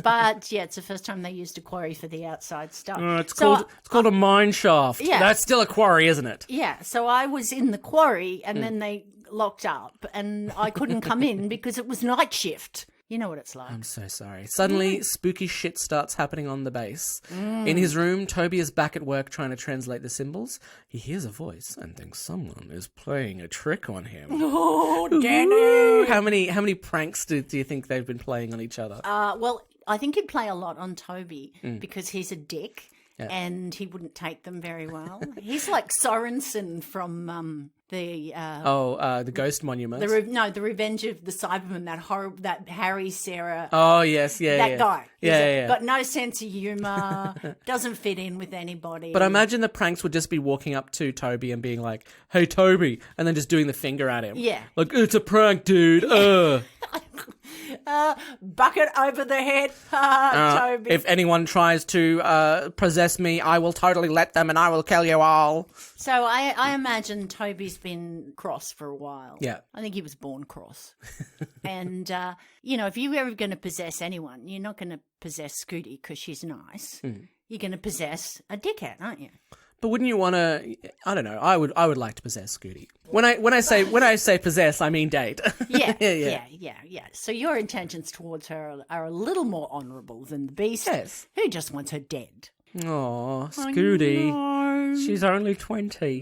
But, yeah, it's the first time they used a quarry for the outside stuff. It's called a mine shaft. Yeah. That's still a quarry, isn't it? Yeah, so I was in the quarry and then they locked up and I couldn't come in because it was night shift. You know what it's like. I'm so sorry. Suddenly, spooky shit starts happening on the base. In his room, Toby is back at work trying to translate the symbols. He hears a voice and thinks someone is playing a trick on him. Oh, Danny! How many pranks do you think they've been playing on each other? Well, I think he'd play a lot on Toby because he's a dick and he wouldn't take them very well. He's like Sorensen from the Ghost Monument. the Revenge of the Cybermen, that Harry, Sarah. Oh yes, That guy. Yeah. Got no sense of humour, doesn't fit in with anybody. But I imagine the pranks would just be walking up to Toby and being like, "Hey, Toby," and then just doing the finger at him. Yeah. Like, "It's a prank, dude." Bucket over the head, Toby. If anyone tries to possess me, I will totally let them and I will kill you all. So I imagine Toby's been cross for a while. Yeah. I think he was born cross. And, if you're ever going to possess anyone, you're not going to possess Scooty because she's nice. You're going to possess a dickhead, aren't you? But wouldn't you want to? I don't know. I would like to possess Scooty. When I say possess, I mean date. Yeah. So your intentions towards her are a little more honourable than the beast, Yes. who just wants her dead. Aw, Scooty. No. She's only 20.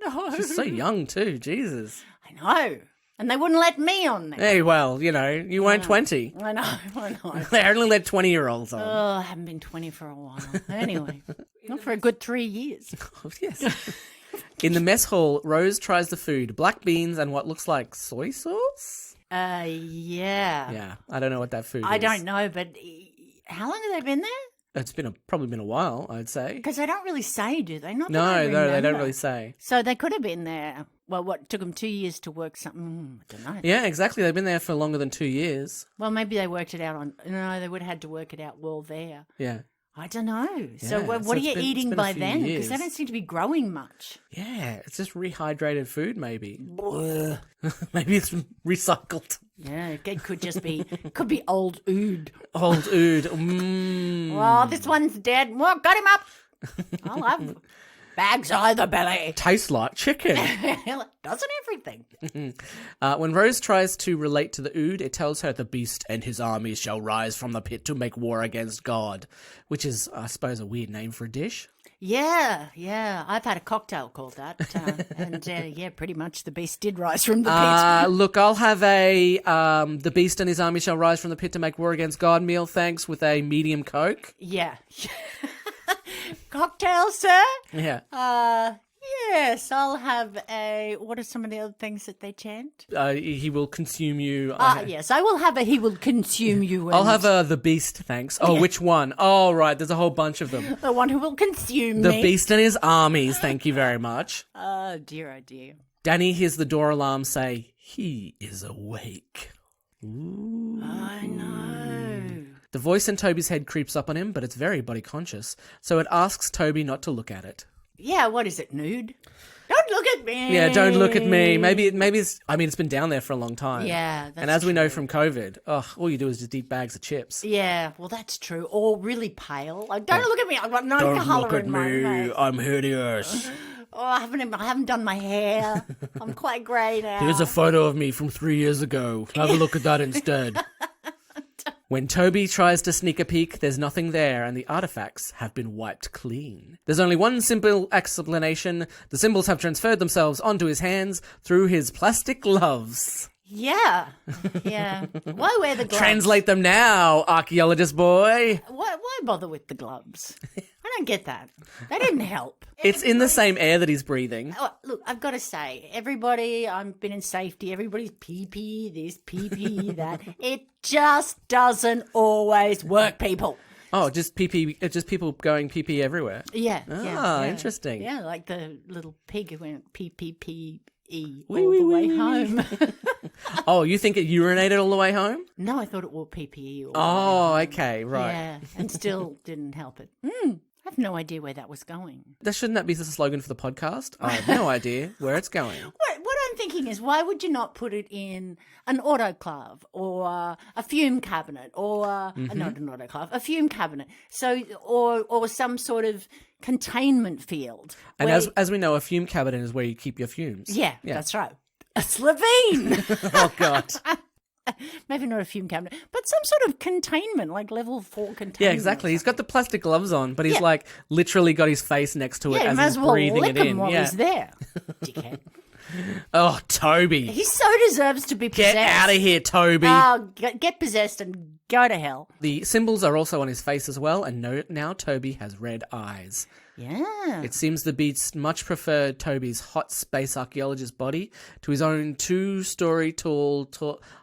No. She's so young too, Jesus. I know. And they wouldn't let me on there. Hey, well, you weren't 20. I know. They only let 20-year-olds on. Oh, I haven't been 20 for a while. Anyway, not for a good 3 years. Yes. In the mess hall, Rose tries the food, black beans and what looks like soy sauce? Yeah. Yeah, I don't know what that food is. I don't know, but how long have they been there? It's probably been a while, I'd say. Because they don't really say, do they? Not that No, I they don't remember. really say. So they could have been there. Well, what took them 2 years to work something? I don't know. Yeah, exactly. They've been there for longer than 2 years. Well, maybe they worked it out on. No, they would have had to work it out while there. Yeah. I don't know. So Yeah, what so are it's you been- it's eating been a by few then? Because years. they don't seem to be growing much. Yeah, it's just rehydrated food, maybe. Maybe it's recycled. Yeah, it could just be. Could be old ood. Old ood. Mmm. Oh, this one's dead. Well, got him up. I'll have bags either belly. Tastes like chicken. Doesn't everything? When Rose tries to relate to the ood, it tells her the beast and his armies shall rise from the pit to make war against God, which is, I suppose, a weird name for a dish. Yeah. I've had a cocktail called that. Yeah, pretty much the beast did rise from the pit. Look, I'll have a the beast and his army shall rise from the pit to make war against God meal, thanks, with a medium Coke. Yeah. Cocktail, sir? Yeah. Yes, I'll have a... What are some of the other things that they chant? He will consume you. Yes, I will have a he will consume you. I'll have the beast, thanks. Oh, which one? Oh, right, there's a whole bunch of them. The one who will consume The me. beast and his armies, thank you very much. Oh, dear. Danny hears the door alarm say, he is awake. I know. The voice in Toby's head creeps up on him, but it's very body conscious, so it asks Toby not to look at it. Yeah, what is it, nude? Don't look at me. Yeah, don't look at me. Maybe it's. I mean, it's been down there for a long time. Yeah, that's and as we know true. from COVID, all you do is just eat bags of chips. Yeah, well, that's true. Or really pale. Like, don't look at me. I've got no colour in my face. I'm hideous. Oh, I haven't done my hair. I'm quite grey now. Here's a photo of me from 3 years ago. Have a look at that instead. When Toby tries to sneak a peek, there's nothing there, and the artifacts have been wiped clean. There's only one simple explanation. The symbols have transferred themselves onto his hands through his plastic gloves. Yeah. Why wear the gloves? Translate them now, archaeologist boy. Why bother with the gloves? I don't get that. They didn't help. It's in the same air that he's breathing. Oh, look, I've got to say, everybody, I've been in safety, everybody's pee-pee this, pee-pee that. It just doesn't always work, people. Oh, just pee-pee, just people going pee-pee everywhere. Yeah. Interesting. Yeah, like the little pig who went pee-pee-pee-E all Wee, the wee, way wee, home. Oh, you think it urinated all the way home? No, I thought it wore PPE all the way Oh, home. okay, right. Yeah, and still didn't help it. I have no idea where that was going. Shouldn't that be the slogan for the podcast? I have no idea where it's going. What I'm thinking is, why would you not put it in an autoclave or a fume cabinet or not an autoclave, a fume cabinet? So or some sort of containment field. And where- as we know, a fume cabinet is where you keep your fumes. yeah, that's right. A Slovene. Oh, God. Maybe not a fume cabinet, but some sort of containment, like level 4 containment. Yeah, exactly. He's got the plastic gloves on, but he's Yeah. like literally got his face next to it Yeah, as might he's as well breathing lick it him in. while Yeah. he's there. Dickhead. Oh, Toby. He so deserves to be Get possessed. out of here, Toby. Get possessed and go to hell. The symbols are also on his face as well, and now Toby has red eyes. Yeah. It seems the beast much preferred Toby's hot space archaeologist body to his own 2-story tall,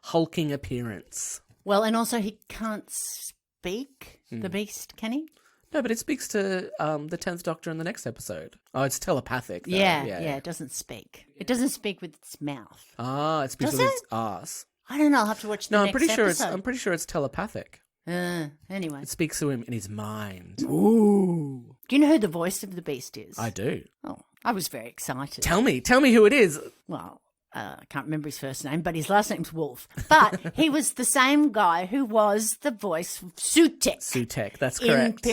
hulking appearance. Well, and also he can't speak, the beast, can he? No, but it speaks to the 10th Doctor in the next episode. Oh, it's telepathic, though. Yeah, it doesn't speak. It doesn't speak with its mouth. Ah, it speaks Does with it? its ass. I don't know. I'll have to watch the No, next I'm pretty sure it's telepathic. Anyway. It speaks to him in his mind. Ooh. Do you know who the voice of the beast is? I do. Oh, I was very excited. Tell me who it is. Well, I can't remember his first name, but his last name's Wolf. But he was the same guy who was the voice of Sutek. Sutek, that's In correct.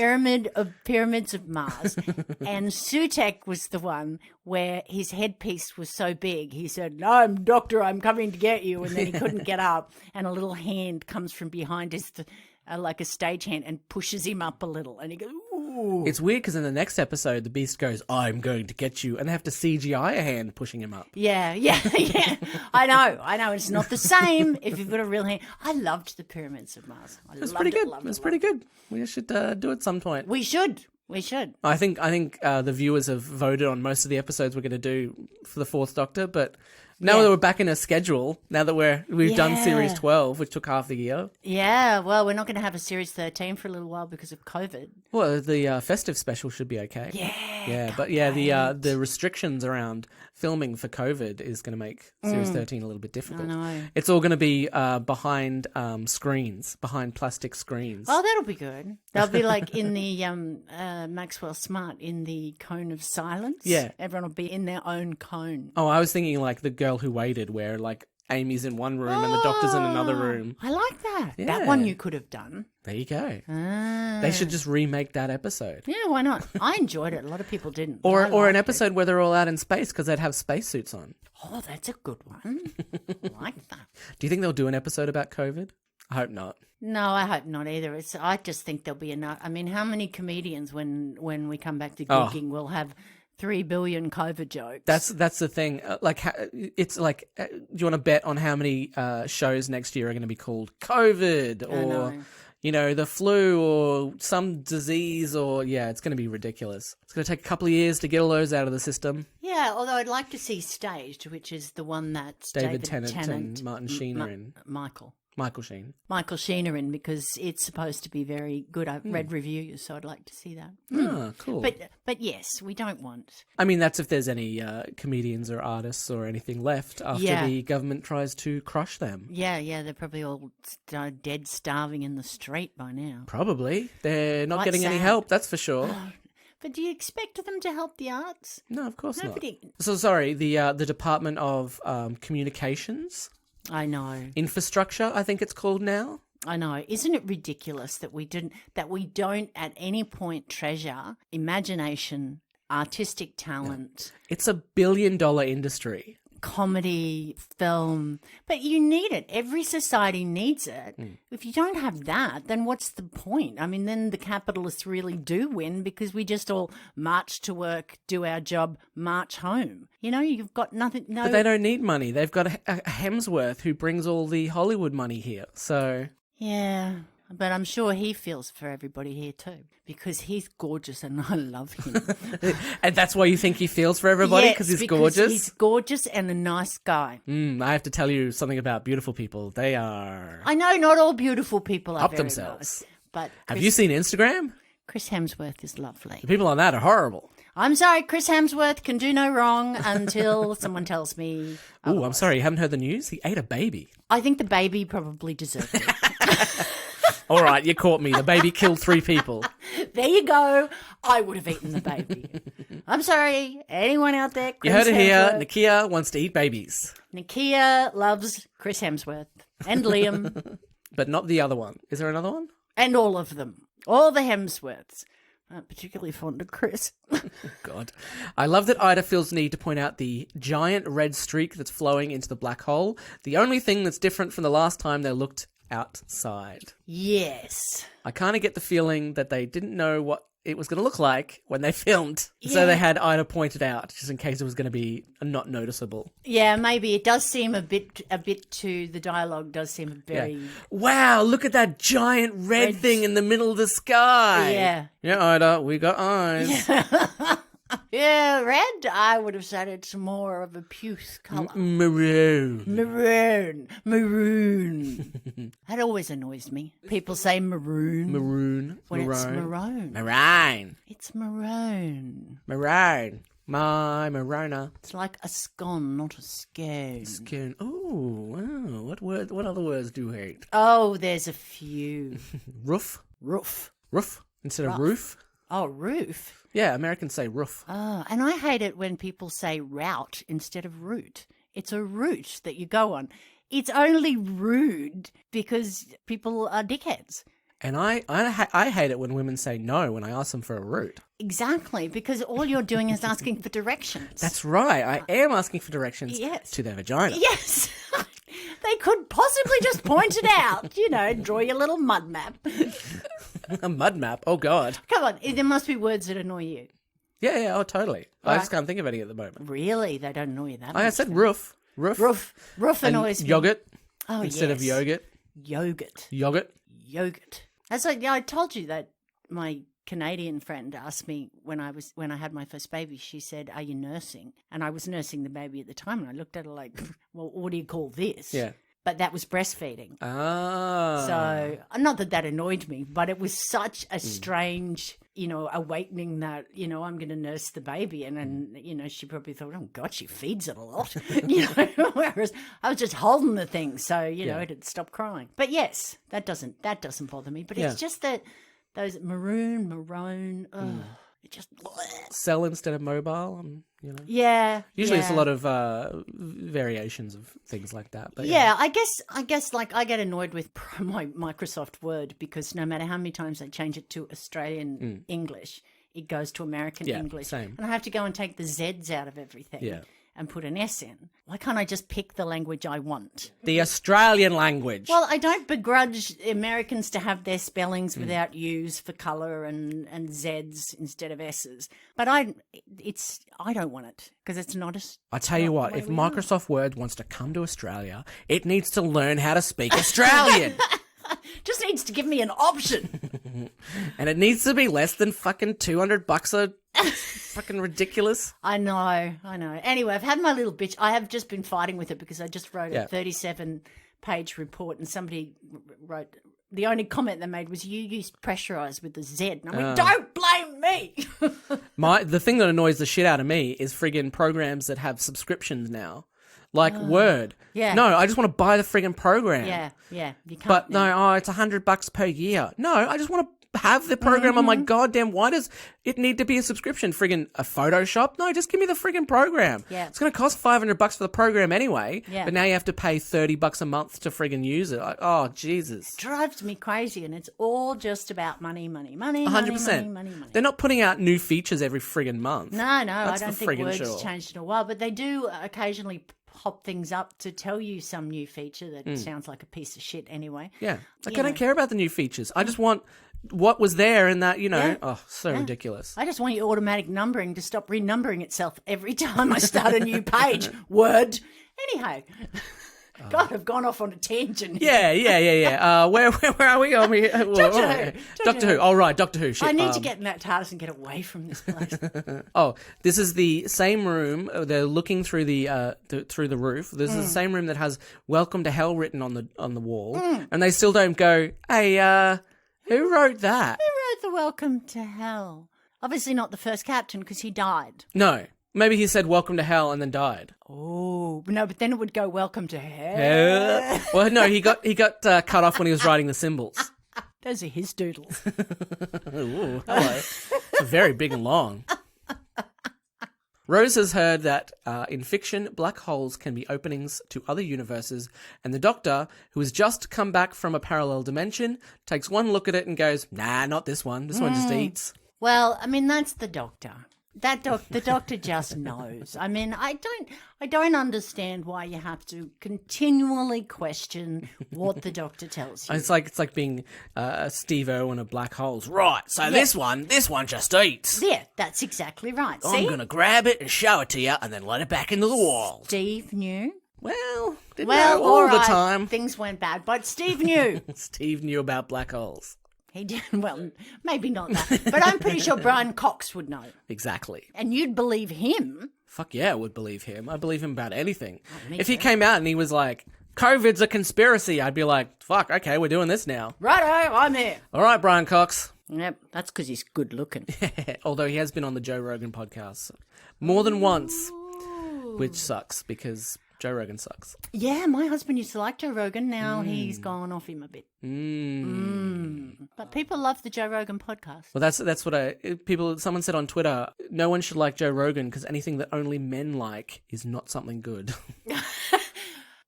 Pyramids of Mars. And Sutek was the one where his headpiece was so big. He said, "No, Doctor, I'm coming to get you." And then he couldn't get up. And a little hand comes from behind his, like a stagehand, and pushes him up a little. And he goes, "Ooh." It's weird because in the next episode, the Beast goes, "I'm going to get you," and they have to CGI a hand pushing him up. Yeah. I know. It's not the same if you've got a real hand. I loved the Pyramids of Mars. It's pretty good. It's pretty good. We should do it some point. We should. I think the viewers have voted on most of the episodes we're going to do for the Fourth Doctor, but now that we're back in a schedule, now that we've done Series 12, which took half the year. Yeah, well, we're not going to have a Series 13 for a little while because of COVID. Well, the festive special should be okay. Yeah, but the restrictions around filming for COVID is going to make Series 13 a little bit difficult. I know. It's all going to be behind screens, behind plastic screens. Oh, that'll be good. They'll be like in the Maxwell Smart, in the cone of silence. Yeah. Everyone will be in their own cone. Oh, I was thinking like the Girl Who Waited, where like Amy's in one room and the Doctor's in another room. I like that. Yeah. That one you could have done. There you go. They should just remake that episode. Yeah, why not? I enjoyed it. A lot of people didn't. Or an episode where they're all out in space because they'd have spacesuits on. Oh, that's a good one. I like that. Do you think they'll do an episode about COVID? I hope not. No, I hope not either. I just think there'll be enough. I mean, how many comedians when we come back to gigging will have 3 billion COVID jokes? That's the thing. It's like, do you want to bet on how many shows next year are going to be called COVID or the flu or some disease or it's going to be ridiculous. It's going to take a couple of years to get all those out of the system. Yeah, although I'd like to see Staged, which is the one that David Tennant and Martin Sheen are in. Michael Sheen are in because it's supposed to be very good. I've read reviews, so I'd like to see that. Ah, cool. But yes, we don't want. I mean, that's if there's any comedians or artists or anything left after the government tries to crush them. Yeah, they're probably all dead, starving in the street by now. Probably. They're not Quite getting any sad. help, that's for sure. But do you expect them to help the arts? No, of course Nobody. not. So sorry, the Department of Communications. I know. Infrastructure, I think it's called now. I know. Isn't it ridiculous that we don't at any point treasure imagination, artistic talent, It's $1 billion industry. comedy, film? But you need it. Every society needs it. If you don't have that, then what's the point? I mean, then the capitalists really do win because we just all march to work, do our job, march home. You've got nothing. No, But they don't need money. They've got a Hemsworth who brings all the Hollywood money here. So Yeah, but I'm sure he feels for everybody here too because he's gorgeous and I love him. and that's why you think he feels for everybody Yes, because he's because gorgeous. He's gorgeous and a nice guy. I have to tell you something about beautiful people. They are I know not all beautiful people are up very themselves. nice, but Have you seen Instagram? Chris Hemsworth is lovely. The people on that are horrible. I'm sorry, Chris Hemsworth can do no wrong until someone tells me. Oh, I'm sorry, you haven't heard the news? He ate a baby. I think the baby probably deserved it. All right, you caught me. The baby killed 3 people. There you go. I would have eaten the baby. I'm sorry. Anyone out there? You Chris heard it here. Hemsworth. Nicchia wants to eat babies. Nicchia loves Chris Hemsworth and Liam But not the other one. Is there another one? and all of them. All the Hemsworths. I'm particularly fond of Chris. God. I love that Ida feels the need to point out the giant red streak that's flowing into the black hole. The only thing that's different from the last time they looked outside. Yes. I kind of get the feeling that they didn't know what it was going to look like when they filmed. Yeah. So they had Ida point it out just in case it was going to be not noticeable. Yeah, maybe it does seem a bit to the dialogue does seem very Wow, look at that giant red thing in the middle of the sky. Yeah. Yeah, Ida, we got eyes. Yeah, red. I would have said it's more of a puce colour. Maroon. Maroon. That always annoys me. People say maroon. Maroon. When it's Maroon. maroon. Maroon. It's maroon. Maroon. My Marona. It's like a scone, not a scone. Skin. Oh, wow. What other words do you hate? Oh, there's a few. Roof. Roof. Roof instead of roof. Oh, roof. Yeah, Americans say roof. Oh, and I hate it when people say route instead of route. It's a route that you go on. It's only rude because people are dickheads. And I hate it when women say no when I ask them for a route. Exactly, because all you're doing is asking for directions. That's right. I am asking for directions Yes. to their vagina. Yes. They could possibly just point it out, draw your little mud map. A mud map? Oh, God. Come on, there must be words that annoy you. Yeah, oh, totally. I just can't think of any at the moment. Really? They don't annoy you that much? I said roof. Roof And annoys me. yogurt Oh, instead of yes. yogurt. Yogurt. Yogurt. That's like, I told you that my Canadian friend asked me when I had my first baby. She said, "Are you nursing?" And I was nursing the baby at the time, and I looked at her like, "Well, what do you call this?" Yeah. But that was breastfeeding. Ah. So, not that annoyed me, but it was such a strange, awakening that, I'm going to nurse the baby. And then, she probably thought, oh, God, she feeds it a lot. Whereas I was just holding the thing. So, it had stopped crying. But yes, that doesn't bother me. But it's just that those maroon, it just... Cell instead of mobile, Yeah. Usually it's a lot of variations of things like that. But Yeah, I guess like I get annoyed with my Microsoft Word because no matter how many times I change it to Australian English, it goes to American English. Same. And I have to go and take the Z's out of everything and put an S in. Why can't I just pick the language I want? The Australian language. Well, I don't begrudge Americans to have their spellings without U's for colour and Z's instead of S's. But I don't want it because it's not as... I tell you what, if Microsoft Word wants to come to Australia, it needs to learn how to speak Australian. Just needs to give me an option. And it needs to be less than fucking $200 a fucking ridiculous. I know. Anyway, I've had my little bitch. I have just been fighting with it because I just wrote a 37-page report and somebody wrote... The only comment they made was, you used pressurised with the Z. And I went, don't blame me. The thing that annoys the shit out of me is friggin' programs that have subscriptions now. Like Word. Yeah. No, I just want to buy the friggin' program. Yeah. You can't. But no, it's $100 per year. No, I just want to have the program on my goddamn... Why does it need to be a subscription? Friggin' a Photoshop? No, just give me the friggin' program. Yeah. It's going to cost $500 for the program anyway. Yeah. But now you have to pay $30 a month to friggin' use it. Like, oh, Jesus. It drives me crazy, and it's all just about money. 100%. Money. They're not putting out new features every friggin' month. No, I That's don't for think friggin' Word's sure. changed in a while, but they do occasionally pop things up to tell you some new feature that sounds like a piece of shit anyway. Yeah. Like, I don't care about the new features. I just want what was there in that, ridiculous. I just want your automatic numbering to stop renumbering itself every time I start a new page. Word. Anyhow. God, I've gone off on a tangent. Yeah. Where are we? Doctor Who. Oh, right, Doctor Who. Shit. I need to get in that TARDIS and get away from this place. Oh, this is the same room. They're looking through the roof. This is the same room that has "Welcome to Hell" written on the wall, and they still don't go, "Hey, who wrote that?" Who wrote the Welcome to Hell? Obviously not the first captain because he died. No. Maybe he said "Welcome to Hell" and then died. Oh, no, but then it would go "Welcome to Hell." Well, no, he got cut off when he was writing the symbols. Those are his doodles. Ooh, hello. It's very big and long. Rose has heard that in fiction, black holes can be openings to other universes, and the Doctor, who has just come back from a parallel dimension, takes one look at it and goes, "Nah, not this one. This one just eats." Well, I mean, that's the Doctor. The Doctor just knows. I mean, I don't understand why you have to continually question what the Doctor tells you. It's like being Steve-O in a black hole's right. So this one just eats. Yeah, that's exactly right. See? I'm gonna grab it and show it to you, and then let it back into the wall. Steve knew. Well, didn't know all the time. Things went bad, but Steve knew. Steve knew about black holes. He did. Well, maybe not that, but I'm pretty sure Brian Cox would know. Exactly. And you'd believe him. Fuck yeah, I would believe him. I believe him about anything. If he came out and he was like, "COVID's a conspiracy," I'd be like, "Fuck, okay, we're doing this now." Righto, I'm here. All right, Brian Cox. Yep, that's because he's good looking. Although he has been on the Joe Rogan podcast more than once, which sucks because Joe Rogan sucks. Yeah, my husband used to like Joe Rogan. Now he's gone off him a bit. But people love the Joe Rogan podcast. Well, that's what someone said on Twitter. No one should like Joe Rogan because anything that only men like is not something good.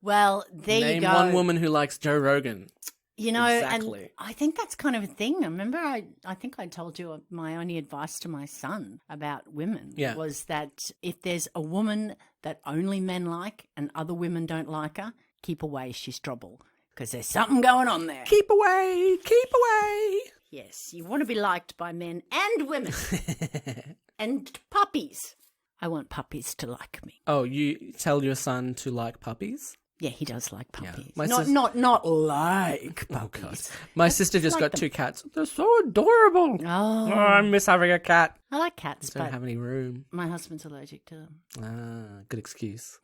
Well, there you go. Name one woman who likes Joe Rogan. Exactly. And I think that's kind of a thing. I remember I think I told you my only advice to my son about women was that if there's a woman that only men like and other women don't like her, keep away, she's trouble. Because there's something going on there. Keep away, keep away. Yes, you want to be liked by men and women. And puppies. I want puppies to like me. Oh, you tell your son to like puppies? Yeah, he does like puppies. My Not like puppies. My sister just like got them. 2 cats. They're so adorable. Oh, I miss having a cat. I like cats, Don't but have any room. my husband's allergic to them. Ah, good excuse.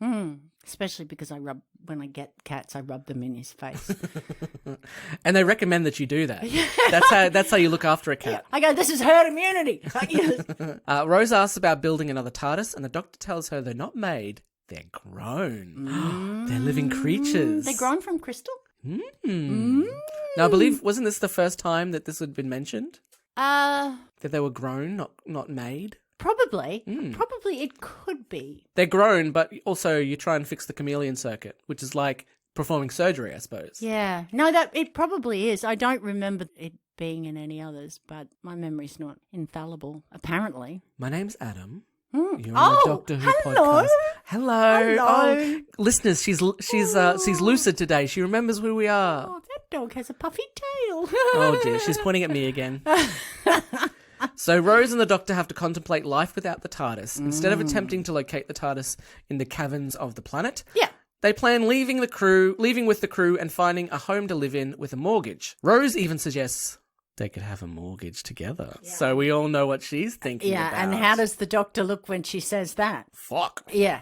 Especially because when I get cats, I rub them in his face. And they recommend that you do that. That's how you look after a cat. I go, this is herd immunity. Rose asks about building another TARDIS, and the Doctor tells her they're not made, they're grown. They're living creatures. They're grown from crystal? Now, I believe, wasn't this the first time that this had been mentioned? That they were grown, not made? Probably. Probably it could be. They're grown, but also you try and fix the chameleon circuit, which is like performing surgery, I suppose. Yeah. No, that it probably is. I don't remember it being in any others, but my memory's not infallible, apparently. My name's Adam. Hmm. You're on the Doctor Who podcast. Hello. Hello. Oh, listeners, she's lucid today. She remembers who we are. Oh, that dog has a puffy tail. Oh dear, she's pointing at me again. So Rose and the Doctor have to contemplate life without the TARDIS. Instead of attempting to locate the TARDIS in the caverns of the planet, Yeah. they plan leaving with the crew and finding a home to live in with a mortgage. Rose even suggests they could have a mortgage together. Yeah. So we all know what she's thinking about. Yeah, and how does the Doctor look when she says that? Fuck. Yeah,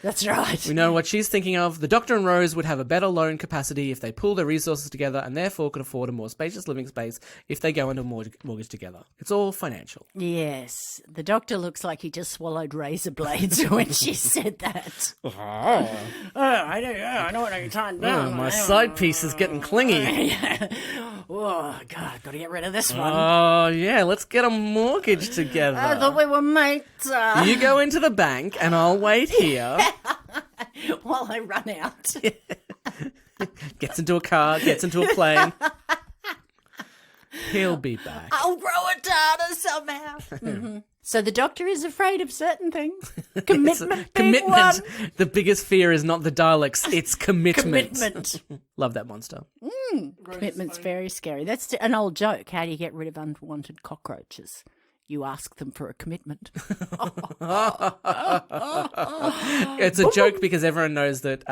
that's right. We know what she's thinking of. The Doctor and Rose would have a better loan capacity if they pool their resources together and therefore could afford a more spacious living space if they go into a mortgage together. It's all financial. Yes, the Doctor looks like he just swallowed razor blades when she said that. I know what I'm trying to do. Oh, my side piece is getting clingy. Oh, God, got to get rid of this one. Oh, yeah, let's get a mortgage together. I thought we were mates. You go into the bank and I'll wait here. While I run out. Gets into a car, gets into a plane. He'll be back. I'll grow a TARDIS somehow. So the Doctor is afraid of certain things. Commitment. Commitment. The biggest fear is not the Daleks, it's commitment. Commitment. Love that monster. Commitment's very scary. That's an old joke. How do you get rid of unwanted cockroaches? You ask them for a commitment. It's a joke because everyone knows that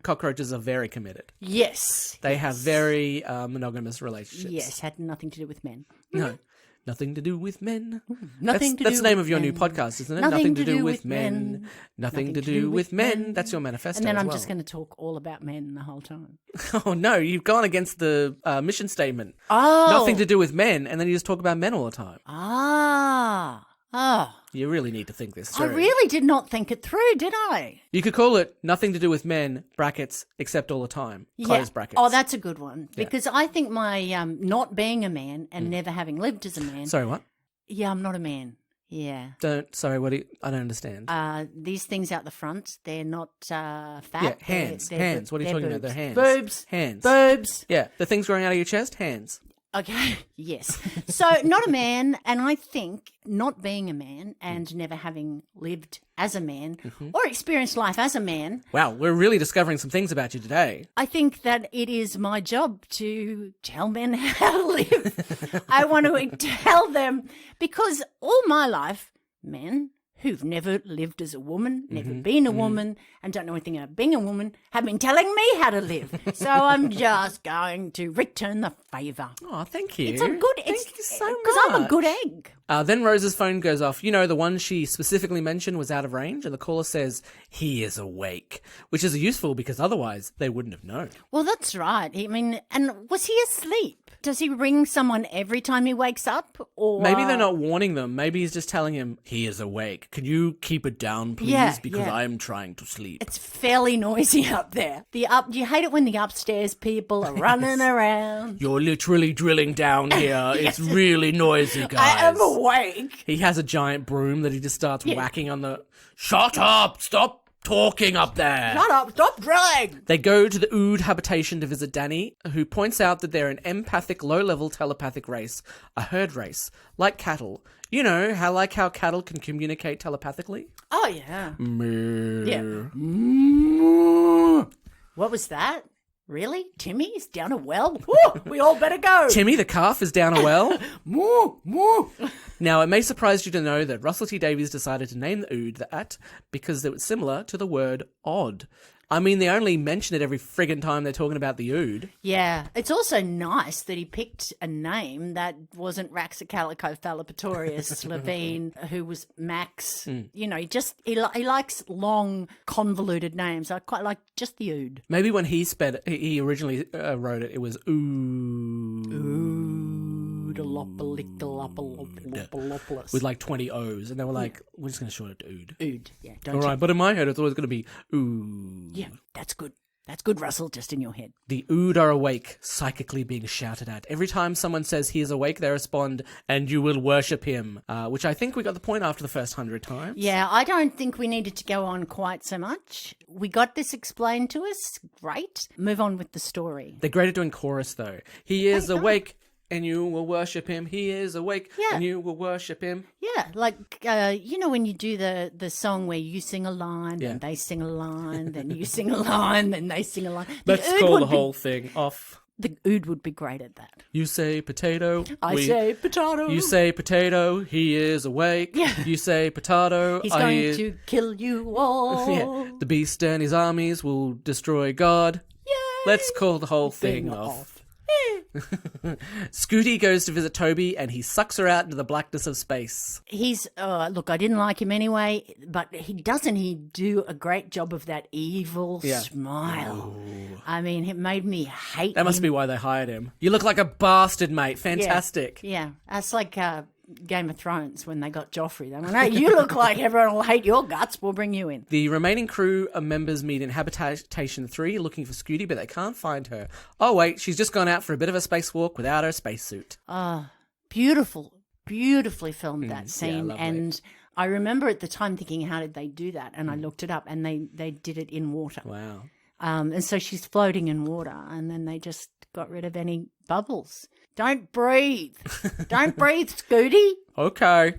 cockroaches are very committed. Yes. They have very monogamous relationships. Yes, had nothing to do with men. No. Nothing to do with men. Nothing to That's do the name with of your new men. podcast, isn't it? Nothing to do with men. Nothing to do with men. That's your manifesto. And then as I'm well. just going to talk all about men the whole time. Oh no, you've gone against the mission statement. Oh. Nothing to do with men, and then you just talk about men all the time. Ah. Oh. You really need to think this I through. really did not think it through, did I? You could call it nothing to do with men, brackets, except all the time. Close brackets. Oh, that's a good one. Because I think my not being a man and never having lived as a man. Sorry, what? Yeah, I'm not a man. Yeah. Sorry, what do you, I don't understand. These things out the front, they're not fat. Yeah, hands. Hands. What are you talking about? They're hands. Boobs. Hands. Boobs. Yeah, the things growing out of your chest, hands. Okay, yes. So not a man, and I think not being a man and never having lived as a man or experienced life as a man, Wow, we're really discovering some things about you today. I think that it is my job to tell men how to live. I want to tell them, because all my life, men who've never lived as a woman, never been a woman, and don't know anything about being a woman, have been telling me how to live. So I'm just going to return the favour. Oh, thank you. It's a good. Thank you so much. Because I'm a good egg. Then Rose's phone goes off. You know, the one she specifically mentioned was out of range, and the caller says, he is awake, which is useful because otherwise they wouldn't have known. Well, that's right. I mean, and was he asleep? Does he ring someone every time he wakes up? Or Maybe they're not warning them. Maybe he's just telling him, he is awake. Can you keep it down, please? Yeah, because yeah. I am trying to sleep. It's fairly noisy up there. You hate it when the upstairs people are running around. You're literally drilling down here. It's really noisy, guys. I am awake. He has a giant broom that he just starts whacking on the... Shut up! Stop talking up there! Shut up, stop drilling. They go to the Ood habitation to visit Danny, who points out that they're an empathic, low-level telepathic race, a herd race, like cattle. You know, how cattle can communicate telepathically? Oh, yeah. Moo. Yeah. What was that? Really? Timmy's down a well? Woo, we all better go. Timmy the calf is down a well. Moo, moo. Now, it may surprise you to know that Russell T Davies decided to name the ood that because it was similar to the word odd. I mean, they only mention it every friggin' time they're talking about the ood. Yeah. It's also nice that he picked a name that wasn't Raxacalicophalopatorius Levine, who was Max. You know, he likes long, convoluted names. I quite like just the ood. Maybe when he originally wrote it, it was ood. With like 20 O's. And they were like, we're just going to short it to ood. Ood, yeah. All right, but in my head, it's always going to be ood. Yeah, that's good. That's good, Russell, just in your head. The ood are awake, psychically being shouted at. Every time someone says he is awake, they respond, and you will worship him. Which I think we got the point after the first 100 times. Yeah, I don't think we needed to go on quite so much. We got this explained to us. Great. Move on with the story. They're great at doing chorus, though. He is awake. And you will worship him. He is awake. Yeah. And you will worship him. Yeah, like, you know when you do the song where you sing a line, then they sing a line, then you sing a line, then they sing a line. Let's call the whole thing off. The ood would be great at that. You say potato. I say potato. You say potato. He is awake. Yeah. You say potato. He's going to kill you all. Yeah. The beast and his armies will destroy God. Yay. Let's call the whole thing off. Scooty goes to visit Toby and he sucks her out into the blackness of space. He's, look, I didn't like him anyway, but he do a great job of that evil smile. Ooh. I mean, it made me hate him. That must be why they hired him. You look like a bastard, mate. Fantastic. Yeah. That's like Game of Thrones when they got Joffrey. They went, hey, you look like everyone will hate your guts. We'll bring you in. The remaining crew members meet in Habitation 3 looking for Scooty, but they can't find her. Oh, wait, she's just gone out for a bit of a spacewalk without her spacesuit. Beautifully filmed that scene. Yeah, and I remember at the time thinking, how did they do that? And I looked it up and they did it in water. Wow. And so she's floating in water and then they just got rid of any bubbles. Don't breathe. Don't breathe, Scooty. Okay.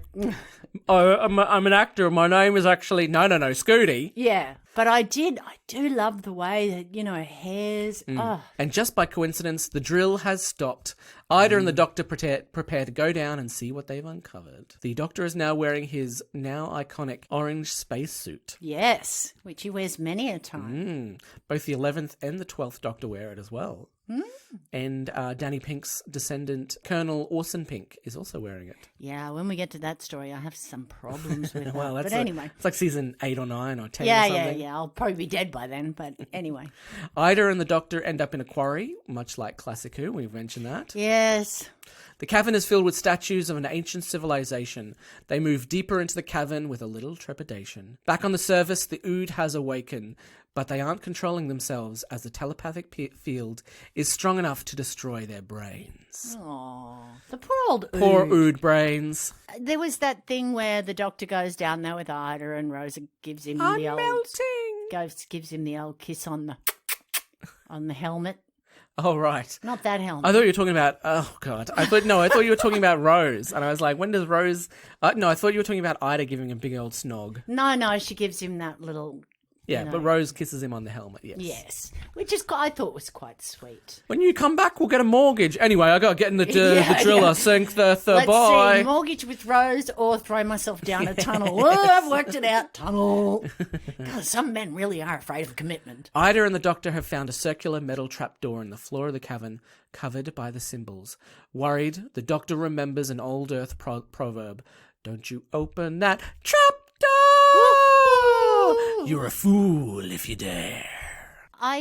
I'm an actor. My name is actually... No, Scooty. Yeah. But I do love the way that, her hair's... And just by coincidence, the drill has stopped. Ida and the doctor prepare to go down and see what they've uncovered. The doctor is now wearing his now iconic orange spacesuit. Yes, which he wears many a time. Both the 11th and the 12th Doctor wear it as well. And Danny Pink's descendant, Colonel Orson Pink, is also wearing it. Yeah, when we get to that story, I have some problems with Well, that. that's But anyway. It's like season 8 or 9 or 10 or something. Yeah. I'll probably be dead by then, but anyway. Ida and the Doctor end up in a quarry, much like Classic Who. We've mentioned that. Yes. The cavern is filled with statues of an ancient civilization. They move deeper into the cavern with a little trepidation. Back on the surface, the Ood has awakened, but they aren't controlling themselves as the telepathic field is strong enough to destroy their brains. Oh, the poor old Ood. Poor Ood brains. There was that thing where the Doctor goes down there with Ida and Rosa gives him gives him the old kiss on the helmet. Oh, right. Not that helmet. I thought you were talking about... Oh, God. I thought you were talking about Rose. And I was like, when does Rose... No, I thought you were talking about Ida giving a big old snog. No, she gives him that little... Yeah, but Rose kisses him on the helmet, yes. Yes, which is I thought was quite sweet. When you come back, we'll get a mortgage. Anyway, I got to get in the driller, sink the Let's bye. see, mortgage with Rose or throw myself down a tunnel. Oh, I've worked it out, tunnel. God, some men really are afraid of commitment. Ida and the Doctor have found a circular metal trapdoor in the floor of the cavern, covered by the symbols. Worried, the Doctor remembers an old Earth proverb. Don't you open that trapdoor! You're a fool if you dare. I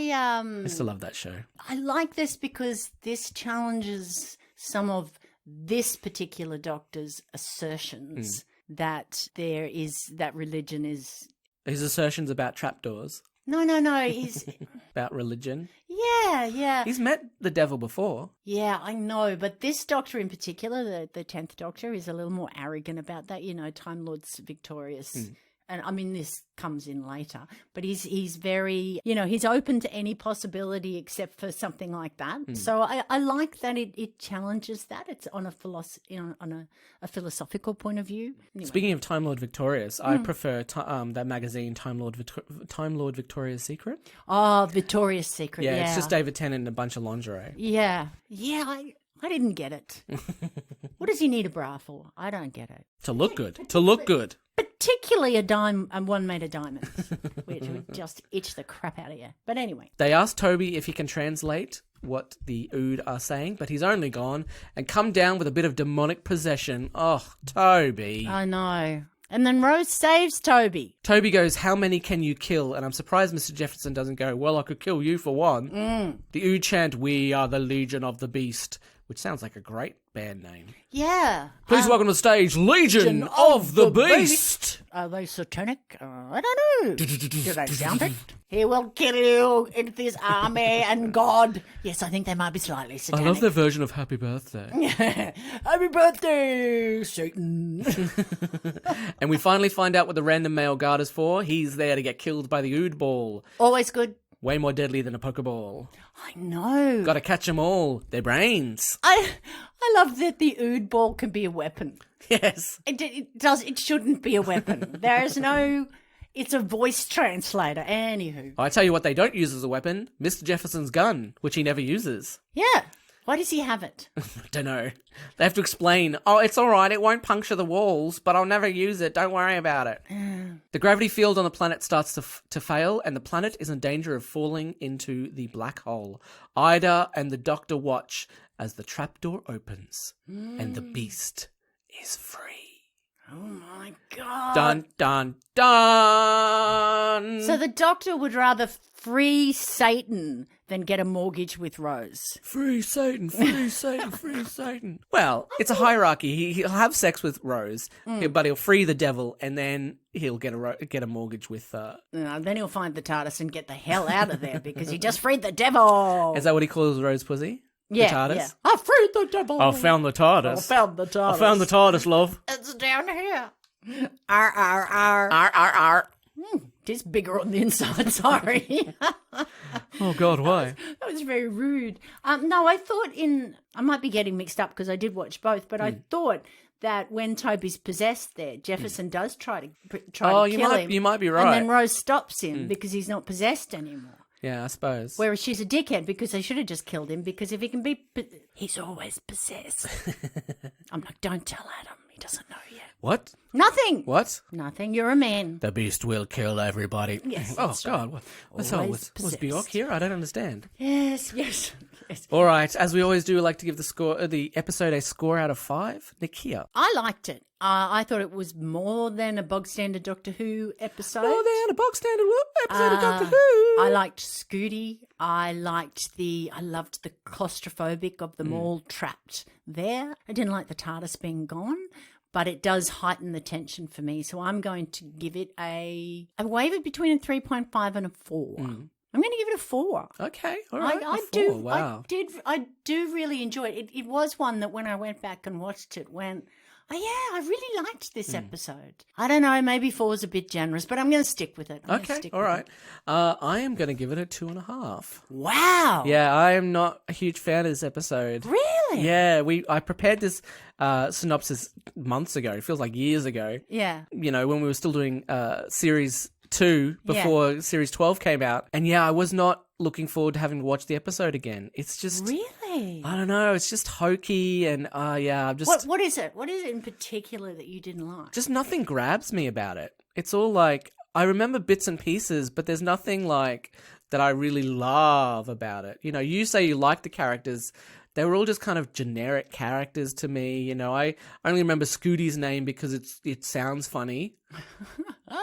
still love that show. I like this because this challenges some of this particular Doctor's assertions that religion is... His assertions about trapdoors. No. He's... About religion. Yeah. He's met the devil before. Yeah, I know. But this Doctor in particular, the 10th Doctor, is a little more arrogant about that. Time Lord's victorious and I mean this comes in later, but he's very, he's open to any possibility except for something like that. So I like that it challenges that. It's on a philosophical point of view. Anyway. Speaking of Time Lord Victorious, I prefer that magazine, Time Lord Victoria's Secret. Oh, Victoria's Secret. Yeah, it's just David Tennant in a bunch of lingerie. Yeah. I didn't get it. What does he need a bra for? I don't get it. To look good. To look good. Particularly a dime and one made of diamonds, which would just itch the crap out of you. But anyway. They asked Toby if he can translate what the Ood are saying, but he's only gone and come down with a bit of demonic possession. Oh, Toby. I know. And then Rose saves Toby. Toby goes, how many can you kill? And I'm surprised Mr. Jefferson doesn't go, well, I could kill you for one. The Ood chant, we are the Legion of the Beast, which sounds like a great band name. Yeah. Please welcome to the stage, Legion of the Beast. Are they satanic? I don't know. Do they sound it? He will kill you in this army and God. Yes, I think they might be slightly satanic. I love their version of Happy Birthday. Happy birthday, Satan. And we finally find out what the random male guard is for. He's there to get killed by the Ood ball. Always good. Way more deadly than a Pokeball. I know. Gotta catch them all. Their brains. I love that the Ood ball can be a weapon. Yes. It shouldn't be a weapon. There is no... It's a voice translator. Anywho. I tell you what they don't use as a weapon. Mr. Jefferson's gun, which he never uses. Yeah. Why does he have it? I don't know. They have to explain, oh, it's all right, it won't puncture the walls, but I'll never use it, don't worry about it. The gravity field on the planet starts to fail, and the planet is in danger of falling into the black hole. Ida and the Doctor watch as the trapdoor opens, and the beast is free. Oh my God. Dun, dun, dun! So the Doctor would rather free Satan than get a mortgage with Rose. Free Satan, free Satan, free Satan. Well, it's a hierarchy. He'll have sex with Rose, but he'll free the devil, and then he'll get a mortgage with... Then he'll find the TARDIS and get the hell out of there because he just freed the devil. Is that what he calls Rose Pussy? Yeah, the TARDIS? yeah. I freed the devil. I found the TARDIS. I found the TARDIS. I found the TARDIS, love. It's down here. R, R, R. R, R, R. It is bigger on the inside, sorry. Oh, God, why? That was very rude. No, I thought I might be getting mixed up because I did watch both, but I thought that when Toby's possessed there, Jefferson does try to kill him. You might be right. And then Rose stops him because he's not possessed anymore. Yeah, I suppose. Whereas she's a dickhead because they should have just killed him because if he can be... He's always possessed. I'm like, don't tell Adam. He doesn't know yet. What? Nothing. What? Nothing. You're a man. The beast will kill everybody. Yes. Oh, that's God. right. Was Bjork here? I don't understand. Yes, yes. All right. As we always do, I like to give the episode a score out of 5. Nicchia. I liked it. I thought it was more than a bog standard Doctor Who episode. More than a box standard episode of Doctor Who. I liked Scooty. I loved the claustrophobic of them all trapped there. I didn't like the TARDIS being gone, but it does heighten the tension for me. So I'm going to give it I wavered between a 3.5 and a 4. I'm going to give it a 4. Okay, all right. I a 4. do. Wow. I do really enjoy it. It was one that when I went back and watched it, went, oh yeah, I really liked this episode. I don't know, maybe 4 is a bit generous, but I'm going to stick with it. Okay, all right. I am going to give it a 2.5. Wow. Yeah, I am not a huge fan of this episode. Really? Yeah, I prepared this synopsis months ago. It feels like years ago. Yeah. You know, when we were still doing series 2 before series 12 came out. And yeah, I was not looking forward to having to watch the episode again. It's just... Really? I don't know. It's just hokey and I'm just... What is it? What is it in particular that you didn't like? Just nothing grabs me about it. It's all like... I remember bits and pieces, but there's nothing like that I really love about it. You know, you say you like the characters... They were all just kind of generic characters to me. You know, I only remember Scooty's name because it sounds funny.